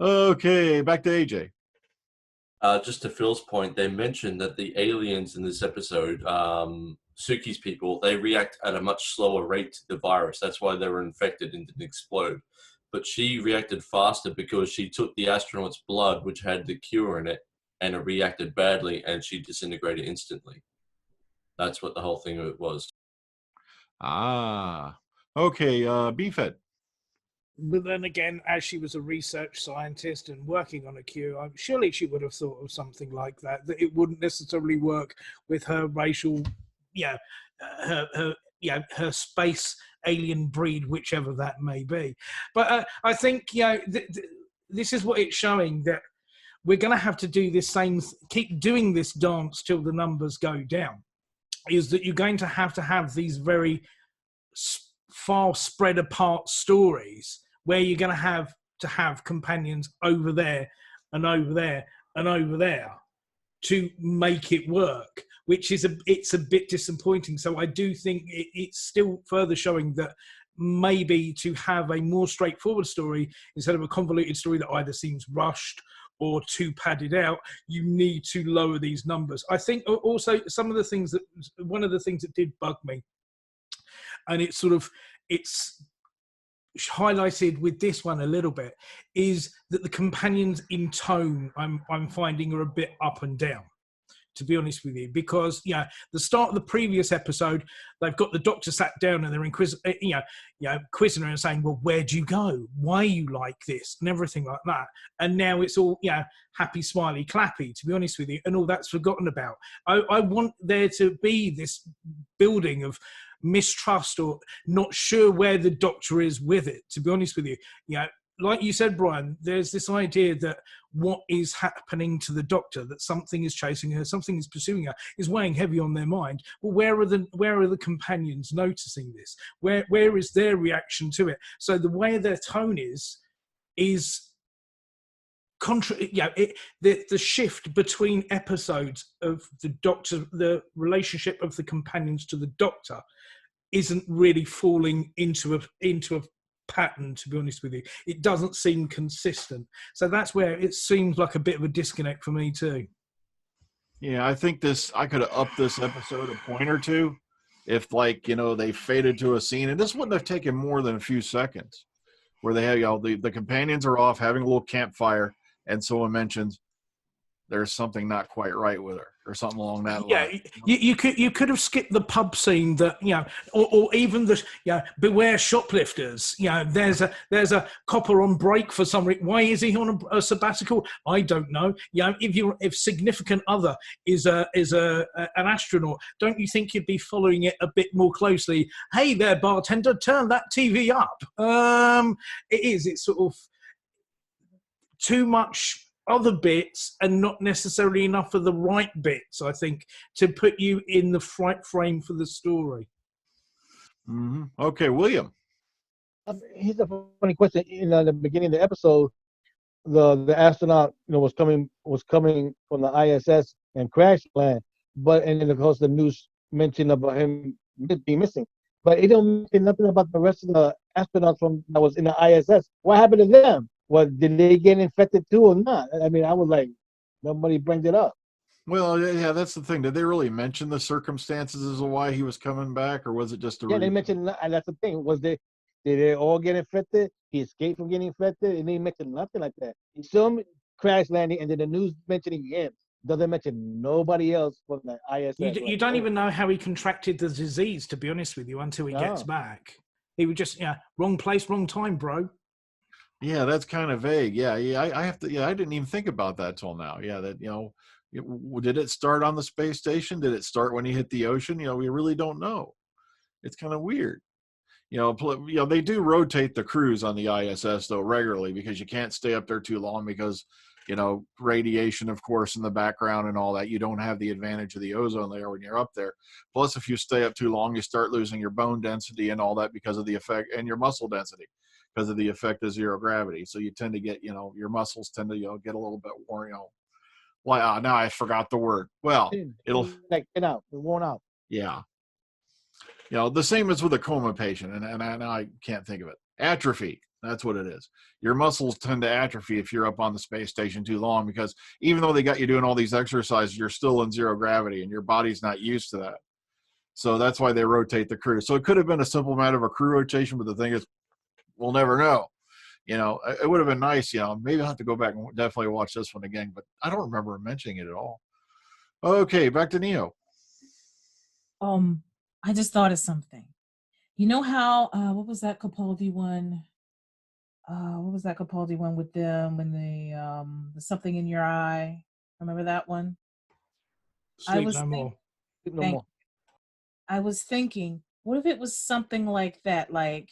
Okay, back to AJ. Just to Phil's point, they mentioned that the aliens in this episode, Suki's people, they react at a much slower rate to the virus. That's why they were infected and didn't explode. But she reacted faster because she took the astronaut's blood, which had the cure in it, and it reacted badly, and she disintegrated instantly. That's what the whole thing of it was. Okay, BFED. But then again, as she was a research scientist and working on a cure, surely she would have thought of something like that. That it wouldn't necessarily work with her racial, her space alien breed, whichever that may be. But I think this is what it's showing, that we're going to have to do this keep doing this dance till the numbers go down. Is that you're going to have these very far spread apart stories where you're going to have companions over there and over there and over there to make it work, which is it's a bit disappointing. So I do think it's still further showing that maybe to have a more straightforward story instead of a convoluted story that either seems rushed or too padded out, you need to lower these numbers. I think also one of the things that did bug me, and it's highlighted with this one a little bit, is that the companions in tone I'm finding are a bit up and down, to be honest with you, because the start of the previous episode, they've got the Doctor sat down and they're quizzing her and saying, well, where'd you go? Why are you like this? And everything like that. And now it's all happy, smiley, clappy, to be honest with you, and all that's forgotten about. I want there to be this building of mistrust or not sure where the Doctor is with it, to be honest with you. Like you said, Brian, there's this idea that what is happening to the Doctor, that something is chasing her, something is pursuing her, is weighing heavy on their mind. Well, where are the companions noticing this? Where is their reaction to it? So the way their tone is the shift between episodes of the Doctor, the relationship of the companions to the Doctor, isn't really falling into a pattern, to be honest with you. It doesn't seem consistent. So that's where it seems like a bit of a disconnect for me too. Yeah, I think I could have upped this episode a point or two if, they faded to a scene, and this wouldn't have taken more than a few seconds, where they have, the companions are off having a little campfire, and someone mentions there's something not quite right with her, or something along that line. You could have skipped the pub scene, that or even the beware shoplifters. There's a copper on break for some reason. Why is he on a sabbatical? I don't know. If significant other is an astronaut, don't you think you'd be following it a bit more closely? Hey there, bartender, turn that TV up. It's sort of too much other bits and not necessarily enough of the right bits, I think, to put you in the right frame for the story. Mm-hmm. Okay, William. Here's a funny question. In the beginning of the episode, the astronaut was coming from the ISS and crash land, and then of course the news mentioned about him being missing, but it don't mention nothing about the rest of the astronauts that was in the ISS. What happened to them? Did they get infected too or not? I mean, I was like, nobody brings it up. Well, yeah, that's the thing. Did they really mention the circumstances as to why he was coming back, or was it just they mentioned, and that's the thing. Did they all get infected? He escaped from getting infected, and they mentioned nothing like that. He saw him crash landing, and then the news mentioning him. Doesn't mention nobody else from the ISS. You don't even know how he contracted the disease, to be honest with you, until he gets back. He was just wrong place, wrong time, bro. Yeah, that's kind of vague. Yeah, I have to. Yeah, I didn't even think about that till now. Yeah, that did it start on the space station? Did it start when he hit the ocean? We really don't know. It's kind of weird. They do rotate the crews on the ISS though regularly, because you can't stay up there too long because radiation, of course, in the background and all that. You don't have the advantage of the ozone layer when you're up there. Plus, if you stay up too long, you start losing your bone density and all that because of the effect, and your muscle density because of the effect of zero gravity. So you tend to get, your muscles tend to, get a little bit worn, now I forgot the word. Well, it'll worn out. Yeah. The same as with a coma patient, and I can't think of it. Atrophy. That's what it is. Your muscles tend to atrophy if you're up on the space station too long, because even though they got you doing all these exercises, you're still in zero gravity and your body's not used to that. So that's why they rotate the crew. So it could have been a simple matter of a crew rotation, but the thing is, we'll never know. It would have been nice. Maybe I'll have to go back and definitely watch this one again, but I don't remember mentioning it at all. Okay, back to Neo. I just thought of something. You know how what was that Capaldi one? what was that Capaldi one with them when the something in your eye? Remember that one? I Sleep was No More. No thinking, more. I was thinking, what if it was something like that? Like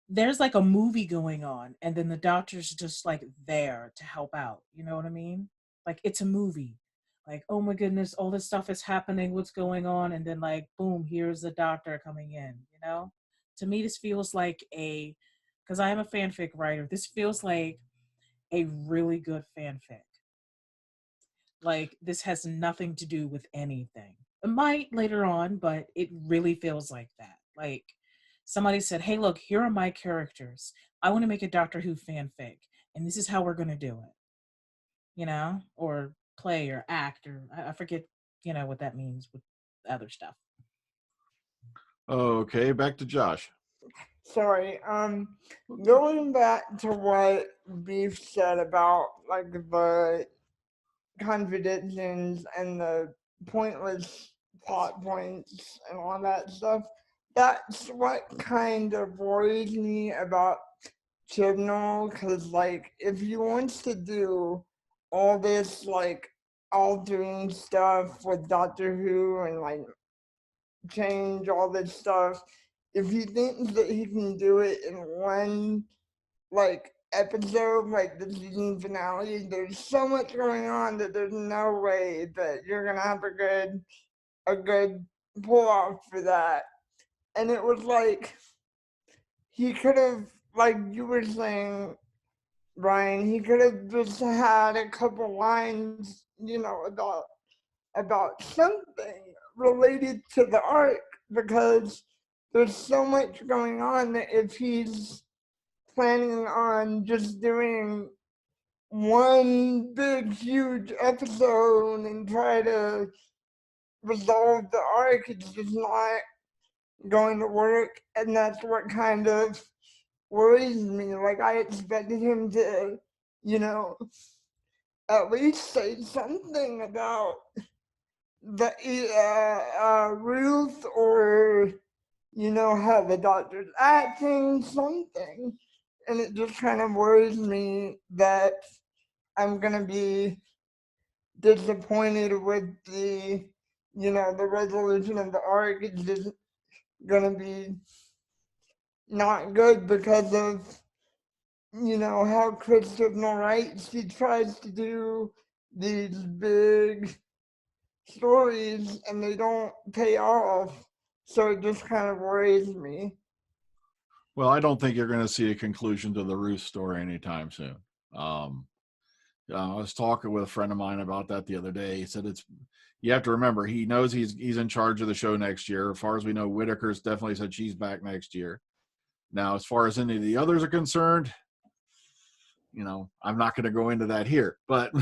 there's like a movie going on, and then the doctor's just like there to help out. You know what I mean? Like it's a movie. Like, oh my goodness, all this stuff is happening. What's going on? And then like, boom, here's the doctor coming in. You know, to me, this feels like because I am a fanfic writer. This feels like a really good fanfic. Like this has nothing to do with anything. It might later on, but it really feels like that. Like somebody said, "Hey, look, here are my characters. I want to make a Doctor Who fanfic, and this is how we're going to do it." You know, or play or act, or I forget, what that means with other stuff. Okay, back to Josh. Sorry. Going back to what Beef said about like the contradictions and the pointless plot points and all that stuff. That's what kind of worries me about Chibnall, because like if he wants to do all this like altering stuff with Doctor Who and like change all this stuff, if he thinks that he can do it in one like episode, like the season finale, there's so much going on that there's no way that you're gonna have a good pull off for that. And it was like he could have, like you were saying, Brian, he could have just had a couple lines, about something related to the arc, because there's so much going on that if he's planning on just doing one big huge episode and try to resolve the arc, it's just not going to work. And that's what kind of worries me. Like I expected him to, you know, at least say something about the Ruth, or how the doctor's acting, something. And it just kind of worries me that I'm gonna be disappointed with the resolution of the arc. It's just gonna be not good because of how Chris Chibnall writes. He tries to do these big stories and they don't pay off, so it just kind of worries me. Well, I don't think you're going to see a conclusion to the Ruth story anytime soon. I was talking with a friend of mine about that the other day. He said you have to remember, he knows he's in charge of the show next year. As far as we know, Whittaker's definitely said she's back next year. Now, as far as any of the others are concerned, I'm not going to go into that here. But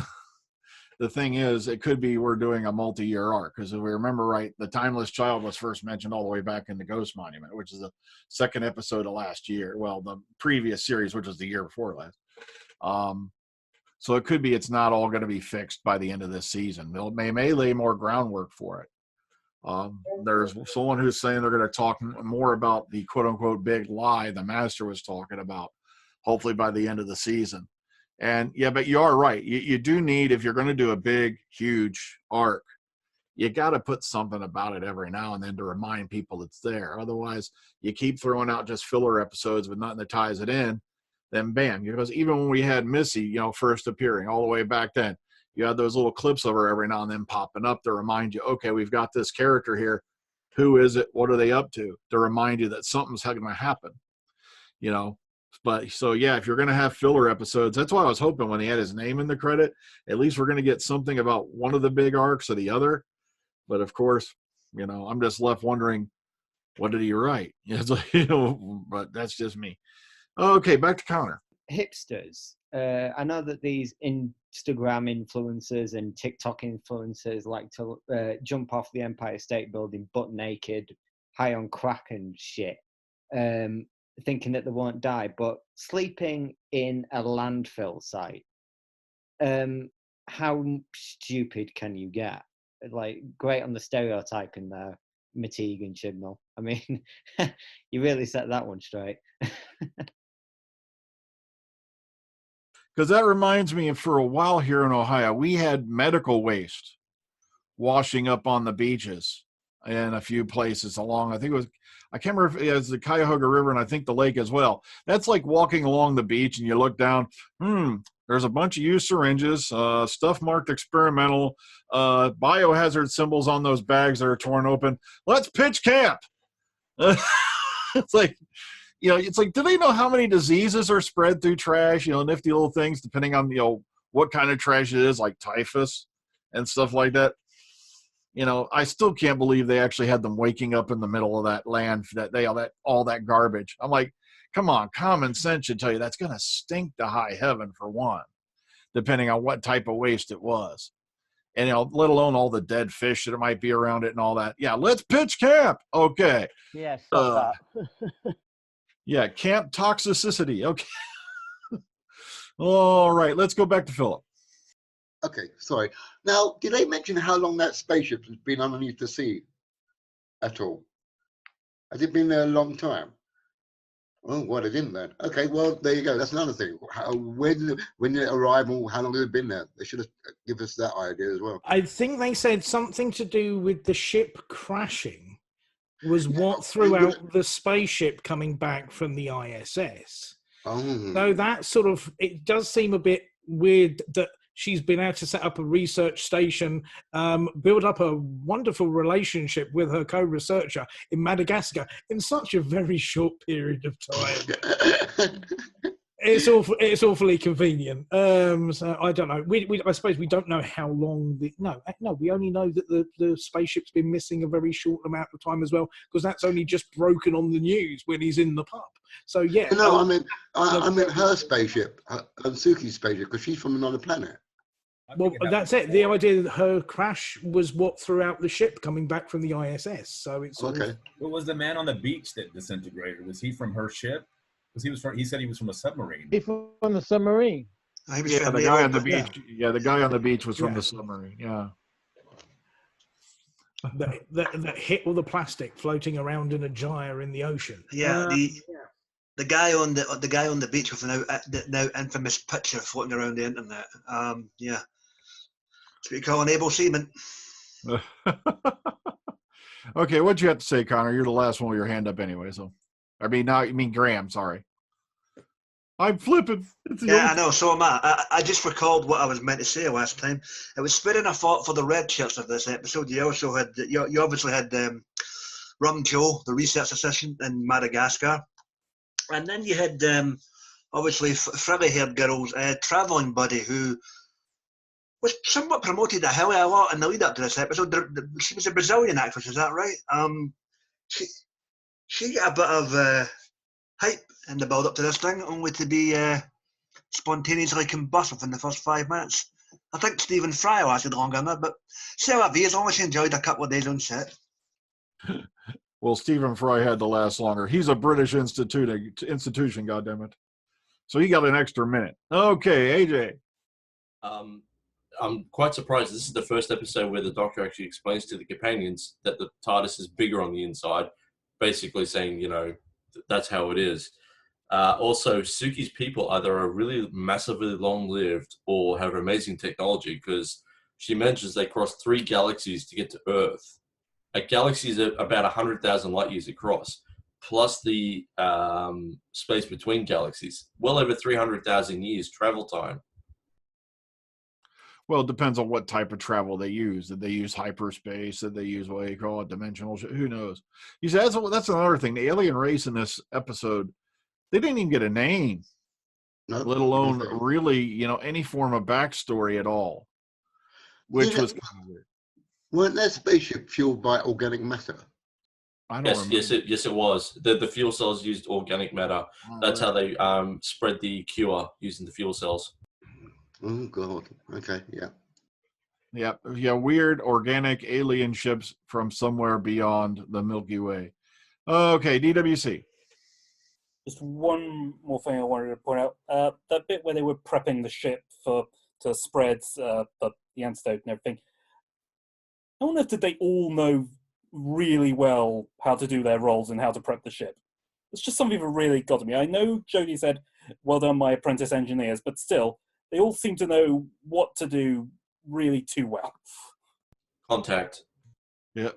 the thing is, it could be we're doing a multi-year arc, because if we remember right, the Timeless Child was first mentioned all the way back in the Ghost Monument, which is the second episode of last year. Well, the previous series, which was the year before last. So it could be it's not all going to be fixed by the end of this season. They may lay more groundwork for it. There's someone who's saying they're going to talk more about the quote-unquote big lie the Master was talking about, hopefully by the end of the season. And yeah, but you are right. You do need, if you're going to do a big, huge arc, you got to put something about it every now and then to remind people it's there. Otherwise, you keep throwing out just filler episodes with nothing that ties it in, then bam. Because even when we had Missy, first appearing all the way back then, you had those little clips of her every now and then popping up to remind you, okay, we've got this character here. Who is it? What are they up to? To remind you that something's going to happen, But so, yeah, if you're going to have filler episodes, that's why I was hoping when he had his name in the credit, at least we're going to get something about one of the big arcs or the other. But of course, I'm just left wondering, what did he write? But that's just me. Okay, back to Connor. Hipsters. I know that these Instagram influencers and TikTok influencers like to jump off the Empire State Building butt naked, high on crack and shit, thinking that they won't die, but sleeping in a landfill site. How stupid can you get? Like, great on the stereotyping there, Mateague and Chibnall. I mean, you really set that one straight. Because that reminds me, for a while here in Ohio, we had medical waste washing up on the beaches in a few places along. I think it was, I can't remember if it was the Cuyahoga River and I think the lake as well. That's like walking along the beach and you look down, there's a bunch of used syringes, stuff marked experimental, biohazard symbols on those bags that are torn open. Let's pitch camp. It's like, you know, it's like, do they know how many diseases are spread through trash? You know, nifty little things, depending on, you know, what kind of trash it is, like typhus and stuff like that. You know, I still can't believe they actually had them waking up in the middle of that land, that they all that garbage. I'm like, come on, common sense should tell you that's going to stink to high heaven for one, depending on what type of waste it was. And, you know, let alone all the dead fish that might be around it and all that. Yeah, let's pitch camp. Okay. Yeah, stop that. Yeah, camp toxicity. Okay. All right, let's go back to Philip. Okay, sorry. Now, did they mention how long that spaceship has been underneath the sea at all? Has it been there a long time? Oh, well, they didn't then. Okay, well, there you go. That's another thing. When the arrival, how long has it been there? They should have given us that idea as well. I think they said something to do with the ship crashing was what threw out the spaceship coming back from the ISS. Oh. So that sort of, it does seem a bit weird that she's been able to set up a research station, build up a wonderful relationship with her co-researcher in Madagascar in such a very short period of time. It's awfully convenient. So I don't know. I suppose we don't know how long we only know that the spaceship's been missing a very short amount of time as well, because that's only just broken on the news when he's in the pub. So yeah. No, I meant her spaceship, Suki's spaceship, because she's from another planet. Well, that's it. The idea that her crash was what threw out the ship coming back from the ISS. So it's okay. What was the man on the beach that disintegrated? Was he from her ship? Because he said he was from a submarine. He's from the submarine. Yeah, the guy on the beach. Yeah, the guy on the beach was from the submarine. Yeah. That hit all the plastic floating around in a gyre in the ocean. Yeah, the guy on the beach with the now infamous picture floating around the internet. Yeah, that's what you call an able seaman. Okay, what'd you have to say, Connor? You're the last one with your hand up anyway. So, I mean Graham. Sorry, I'm flipping. Yeah, I know. So am I. I just recalled what I was meant to say last time. It was sparing a thought for the red shirts of this episode. You also had you obviously had Rum Joe, the research assistant in Madagascar, and then you had obviously frilly-haired girl's travelling buddy who was somewhat promoted a hell of a lot in the lead up to this episode. She was a Brazilian actress, is that right? She got a bit of hype in the build up to this thing, only to be spontaneously combusted in the first 5 minutes. I think Stephen Fry lasted longer than that, but c'est la vie, as long as she enjoyed a couple of days on set. Well, Stephen Fry had to last longer. He's a British institution, goddammit. So he got an extra minute. Okay, AJ. I'm quite surprised. This is the first episode where the Doctor actually explains to the companions that the TARDIS is bigger on the inside, basically saying, you know, that's how it is. Also, Suki's people either are really massively long-lived or have amazing technology, because she mentions they crossed 3 galaxies to get to Earth. A galaxy is about 100,000 light years across, plus the space between galaxies. Well over 300,000 years travel time. Well, it depends on what type of travel they use. Did they use hyperspace? Did they use what you call it, dimensional? Who knows? You see, that's another thing. The alien race in this episode, they didn't even get a name, let alone really, you know, any form of backstory at all, which was kind of weird. Weren't their spaceship fueled by organic matter? I don't remember. Yes, it was. The fuel cells used organic matter. That's how they spread the cure using the fuel cells. Oh God. Okay. Yeah. Yeah. Weird organic alien ships from somewhere beyond the Milky Way. Okay, DWC. Just one more thing I wanted to point out. That bit where they were prepping the ship to spread the antidote and everything. I wonder if they all know really well how to do their roles and how to prep the ship. It's just something that really got to me. I know Jodie said, well done, my apprentice engineers, but still, they all seem to know what to do really too well. Contact. Yep.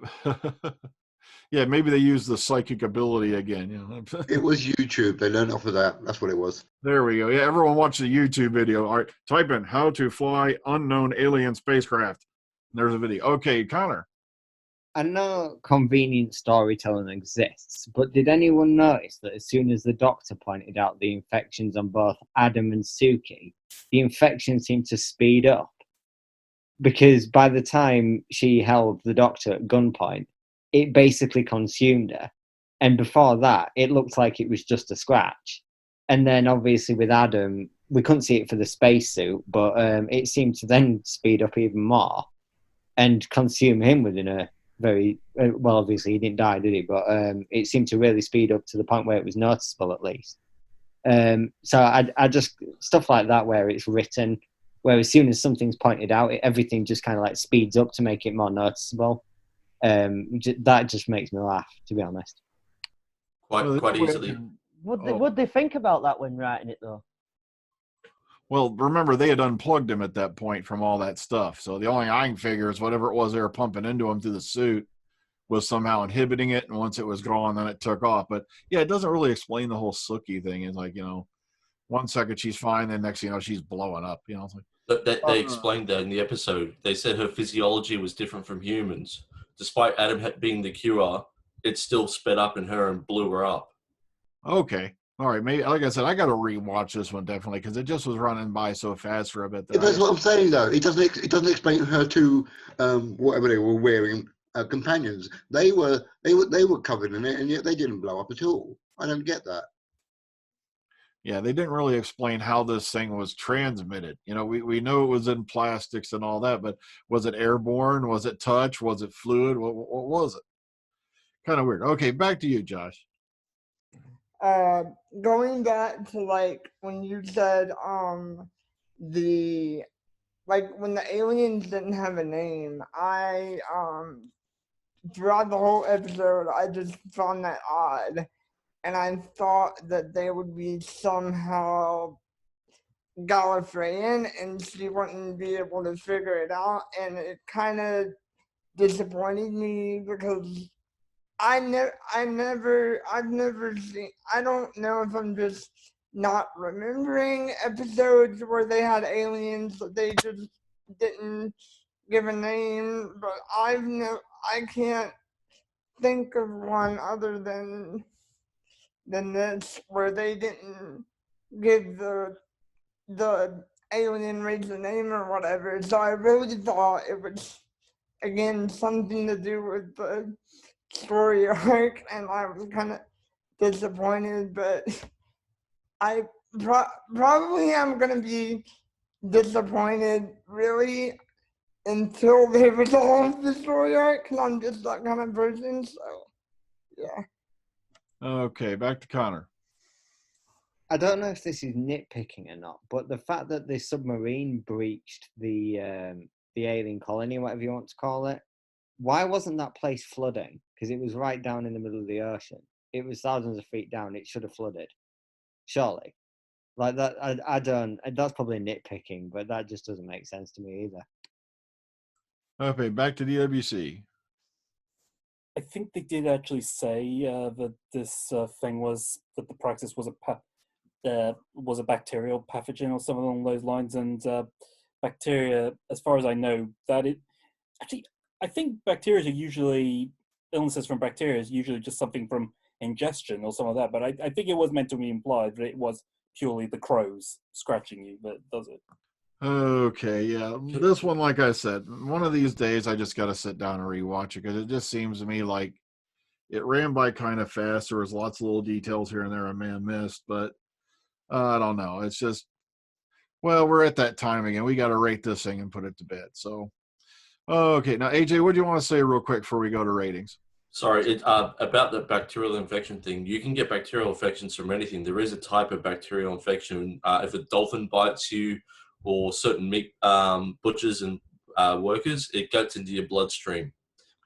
Yeah, maybe they use the psychic ability again. You know. It was YouTube. They learned off of that. That's what it was. There we go. Yeah, everyone watch the YouTube video. All right, type in how to fly unknown alien spacecraft. There's a video. Okay, Connor. I know convenient storytelling exists, but did anyone notice that as soon as the doctor pointed out the infections on both Adam and Suki, the infection seemed to speed up? Because by the time she held the doctor at gunpoint, it basically consumed her. And before that, it looked like it was just a scratch. And then obviously with Adam, we couldn't see it for the spacesuit, but it seemed to then speed up even more and consume him within a very, well, obviously he didn't die, did he? But it seemed to really speed up to the point where it was noticeable at least. So I just, stuff like that where it's written, where as soon as something's pointed out, everything just kind of like speeds up to make it more noticeable. That just makes me laugh, to be honest. Quite easily. What they think about that when writing it though? Well, remember they had unplugged him at that point from all that stuff. So the only thing I can figure is whatever it was they were pumping into him through the suit was somehow inhibiting it, and once it was gone, then it took off. But yeah, it doesn't really explain the whole Suki thing. It's like, 1 second she's fine, then next she's blowing up. It's like, But they explained that in the episode. They said her physiology was different from humans. Despite Adam being the cure, it still sped up in her and blew her up. Okay. All right. Maybe, like I said, I got to rewatch this one definitely because it just was running by so fast for a bit. Yeah, that's what I'm saying, though. It doesn't explain her to whatever they were wearing companions. They were covered in it, and yet they didn't blow up at all. I don't get that. Yeah, they didn't really explain how this thing was transmitted. We know it was in plastics and all that, but was it airborne? Was it touch? Was it fluid? What was it? Kind of weird. Okay, back to you, Josh. Going back to like when you said when the aliens didn't have a name, I throughout the whole episode I just found that odd. And I thought that they would be somehow Gallifreyan and she wouldn't be able to figure it out. And it kind of disappointed me because I've never seen, I don't know if I'm just not remembering episodes where they had aliens that they just didn't give a name, but I can't think of one other than this where they didn't give the alien race a name or whatever. So I really thought it was again something to do with the story arc, and I was kind of disappointed, but I probably am going to be disappointed really until they resolve the story arc, because I'm just that kind of person. So yeah. Okay, back to Connor. I don't know if this is nitpicking or not, but the fact that the submarine breached the alien colony, whatever you want to call it, why wasn't that place flooding? Because it was right down in the middle of the ocean. It was thousands of feet down. It should have flooded. Surely. Like that, I don't, that's probably nitpicking, but that just doesn't make sense to me either. Okay, back to DWC. I think they did actually say that this thing was that the Praxeus was a bacterial pathogen or something along those lines, and bacteria, as far as I know, that it actually I think bacteria are usually illnesses from bacteria is usually just something from ingestion or something like that. But I think it was meant to be implied that it was purely the crows scratching you, but does it? Okay, yeah. This one, like I said, one of these days I just got to sit down and rewatch it because it just seems to me like it ran by kind of fast. There was lots of little details here and there I may have missed, but I don't know. It's just, well, we're at that time again. We got to rate this thing and put it to bed. So, okay. Now, AJ, what do you want to say real quick before we go to ratings? Sorry, about the bacterial infection thing. You can get bacterial infections from anything. There is a type of bacterial infection. If a dolphin bites you or certain meat butchers and workers, it gets into your bloodstream.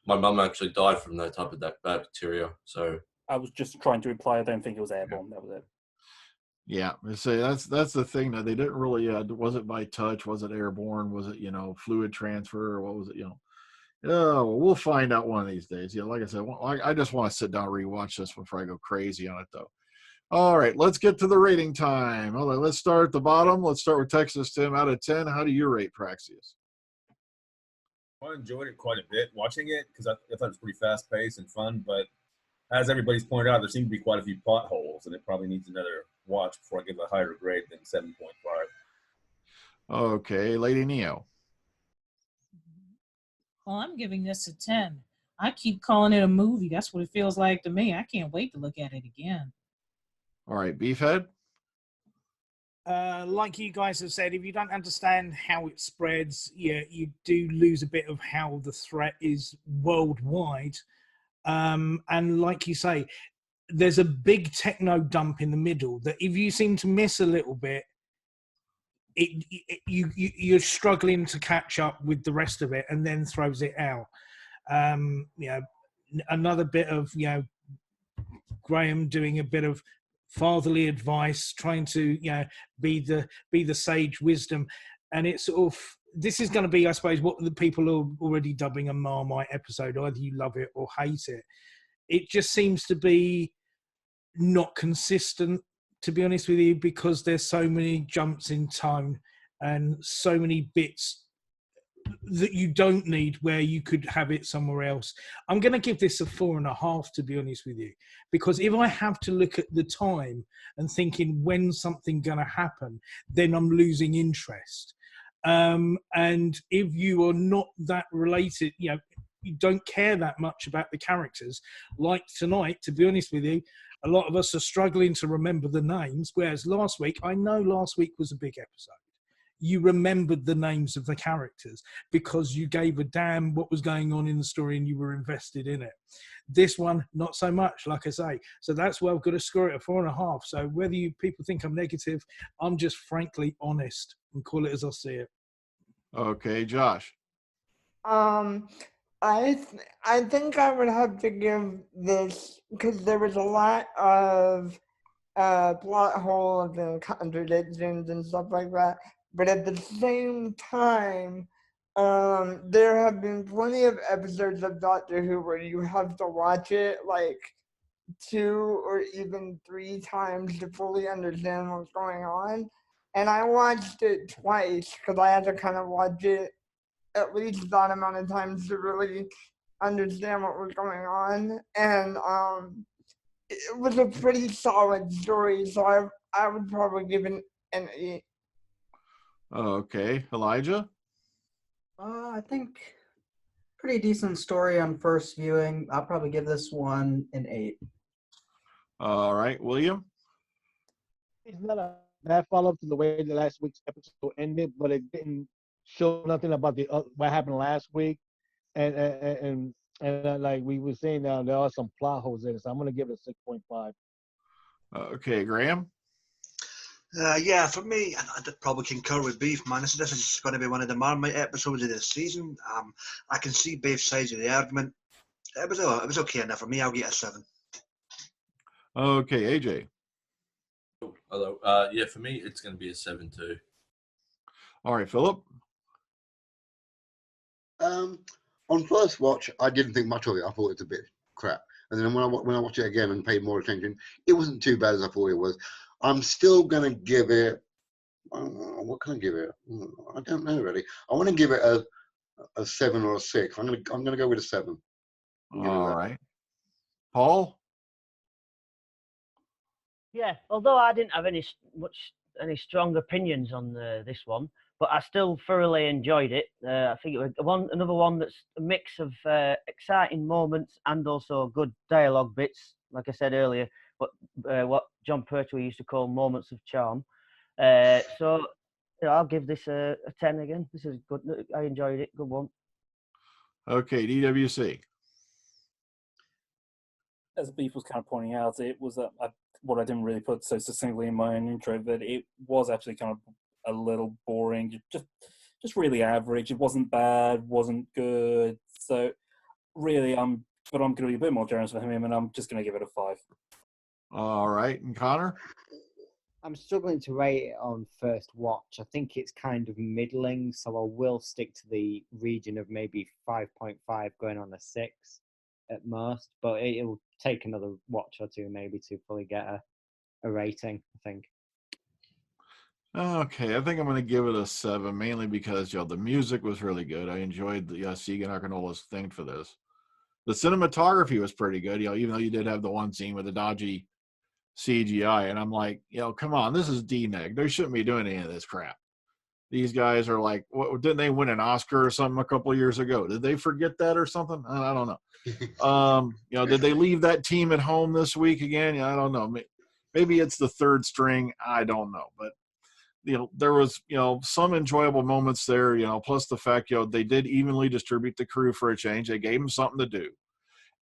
My mum actually died from that type of that bacteria. So I was just trying to imply I don't think it was airborne. That was it. Yeah, say that's the thing that they didn't really. Was it by touch? Was it airborne? Was it fluid transfer? Or what was it? Oh, we'll find out one of these days. Like I said, I just want to sit down and rewatch this before I go crazy on it, though. All right, let's get to the rating time. All right, let's start at the bottom. Let's start with Texas Tim. Out of 10, how do you rate Praxeus? I enjoyed it quite a bit watching it because I thought it was pretty fast paced and fun. But as everybody's pointed out, there seem to be quite a few plot holes, and it probably needs another watch before I give it a higher grade than 7.5. Okay, Lady Neo. Well, I'm giving this a 10. I keep calling it a movie. That's what it feels like to me. I can't wait to look at it again. All right, Beefhead. Like you guys have said, if you don't understand how it spreads, you do lose a bit of how the threat is worldwide. And like you say, there's a big techno dump in the middle that if you seem to miss a little bit, you're struggling to catch up with the rest of it, and then throws it out. Another bit of Graham doing a bit of fatherly advice, trying to be the sage wisdom, and it's sort of, this is going to be, I suppose, what the people are already dubbing a Marmite episode. Either you love it or hate it. It just seems to be not consistent, to be honest with you, because there's so many jumps in tone and so many bits that you don't need where you could have it somewhere else. I'm going to give this a 4.5, to be honest with you, because if I have to look at the time and thinking when something going to happen, then I'm losing interest. And if you are not that related, you don't care that much about the characters, like tonight, to be honest with you, a lot of us are struggling to remember the names, whereas last week was a big episode. You remembered the names of the characters because you gave a damn what was going on in the story and you were invested in it. This one, not so much, like I say. So that's where I've got to score it a 4.5. So whether people think I'm negative, I'm just frankly honest and call it as I see it. Okay, Josh. I think I would have to give this, because there was a lot of plot holes and contradictions and stuff like that. But at the same time, there have been plenty of episodes of Doctor Who where you have to watch it like 2 or even 3 times to fully understand what's going on. And I watched it twice because I had to kind of watch it at least that amount of times to really understand what was going on. And it was a pretty solid story, so I would probably give it an 8. Okay, Elijah? I think pretty decent story on first viewing. I'll probably give this one an 8. All right, William? It's not a bad follow-up to the way the last week's episode ended, but it didn't show nothing about what happened last week. And like we were saying now, there are some plot holes in it, so I'm going to give it a 6.5. Okay, Graham? Yeah, for me, I'd probably concur with Beef, man. This is going to be one of the Marmite episodes of the season. I can see both sides of the argument. It was okay enough for me. I'll get a 7. Okay, AJ. Hello. Yeah, for me, it's going to be a 7 too. All right, Philip. On first watch, I didn't think much of it. I thought it was a bit crap. And then when I watched it again and paid more attention, it wasn't too bad as I thought it was. I'm still going to give it, what can I give it? I don't know really. I want to give it a 7 or a 6. I'm going to go with a 7. All right. Paul? Yeah, although I didn't have any strong opinions on this one, but I still thoroughly enjoyed it. I think it was another one that's a mix of exciting moments and also good dialogue bits. Like I said earlier, what John Pertwee used to call moments of charm. So I'll give this a 10 again. This is good. I enjoyed it. Good one. Okay, DWC. As Beef was kind of pointing out, it was what I didn't really put so succinctly in my own intro, that it was actually kind of a little boring, just really average. It wasn't bad, wasn't good. So really, I'm going to be a bit more generous with him, and I'm just going to give it a 5. All right, and Connor? I'm struggling to rate it on first watch. I think it's kind of middling, so I will stick to the region of maybe 5.5 going on a 6 at most. But it'll take another watch or two maybe to fully get a rating, I think. Okay, I think I'm going to give it a 7, mainly because the music was really good. I enjoyed the Segan Arcanola's thing for this. The cinematography was pretty good, even though you did have the one scene with the dodgy CGI, and I'm like, come on, this is DNEG. They shouldn't be doing any of this crap. These guys are like, what, didn't they win an Oscar or something a couple of years ago? Did they forget that or something? I don't know. Did they leave that team at home this week again? I don't know. Maybe it's the third string. I don't know, but there was some enjoyable moments there. Plus the fact they did evenly distribute the crew for a change. They gave them something to do,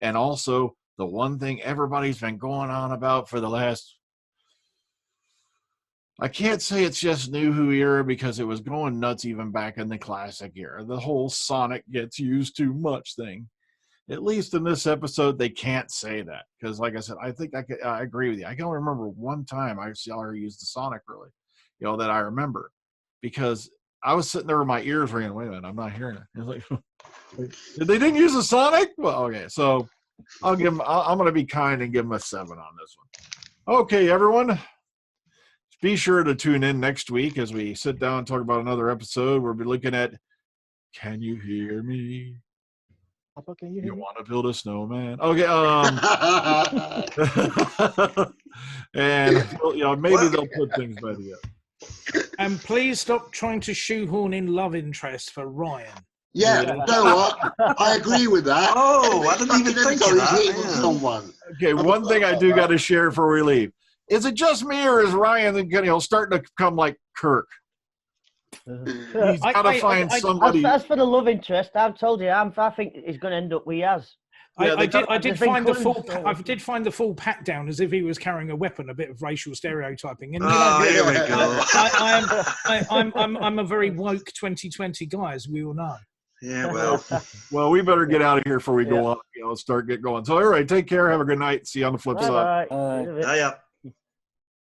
and also the one thing everybody's been going on about for the last, I can't say it's just New Who era because it was going nuts even back in the classic era. The whole Sonic gets used too much thing. At least in this episode, they can't say that because, like I said, I think I agree with you. I can only remember one time I saw her use the Sonic really, that I remember, because I was sitting there with my ears ringing. Wait a minute, I'm not hearing it. It's like, they didn't use the Sonic? Well, okay, so I'll give them. I'm going to be kind and give them a 7 on this one. Okay, everyone. Be sure to tune in next week as we sit down and talk about another episode. We'll be looking at Can You Hear Me? Papa, can you hear You me? want to build a snowman? Okay. And maybe they'll put things back together. And please stop trying to shoehorn in love interest for Ryan. Yeah, you know what? I agree with that. Oh, I didn't even think of that. Hitting someone. Okay, one thing I do got to share before we leave. Is it just me, or is Ryan starting to become like Kirk? He's got to find somebody. As for the love interest, I've told you, I think he's going to end up with Yaz. I did find the full pat down as if he was carrying a weapon, a bit of racial stereotyping. And here we go. I'm a very woke 2020 guy, as we all know. Yeah, well, we better get out of here before we go on. Start get going. So, all right, take care. Have a good night. See you on the flip side. Bye. Yeah.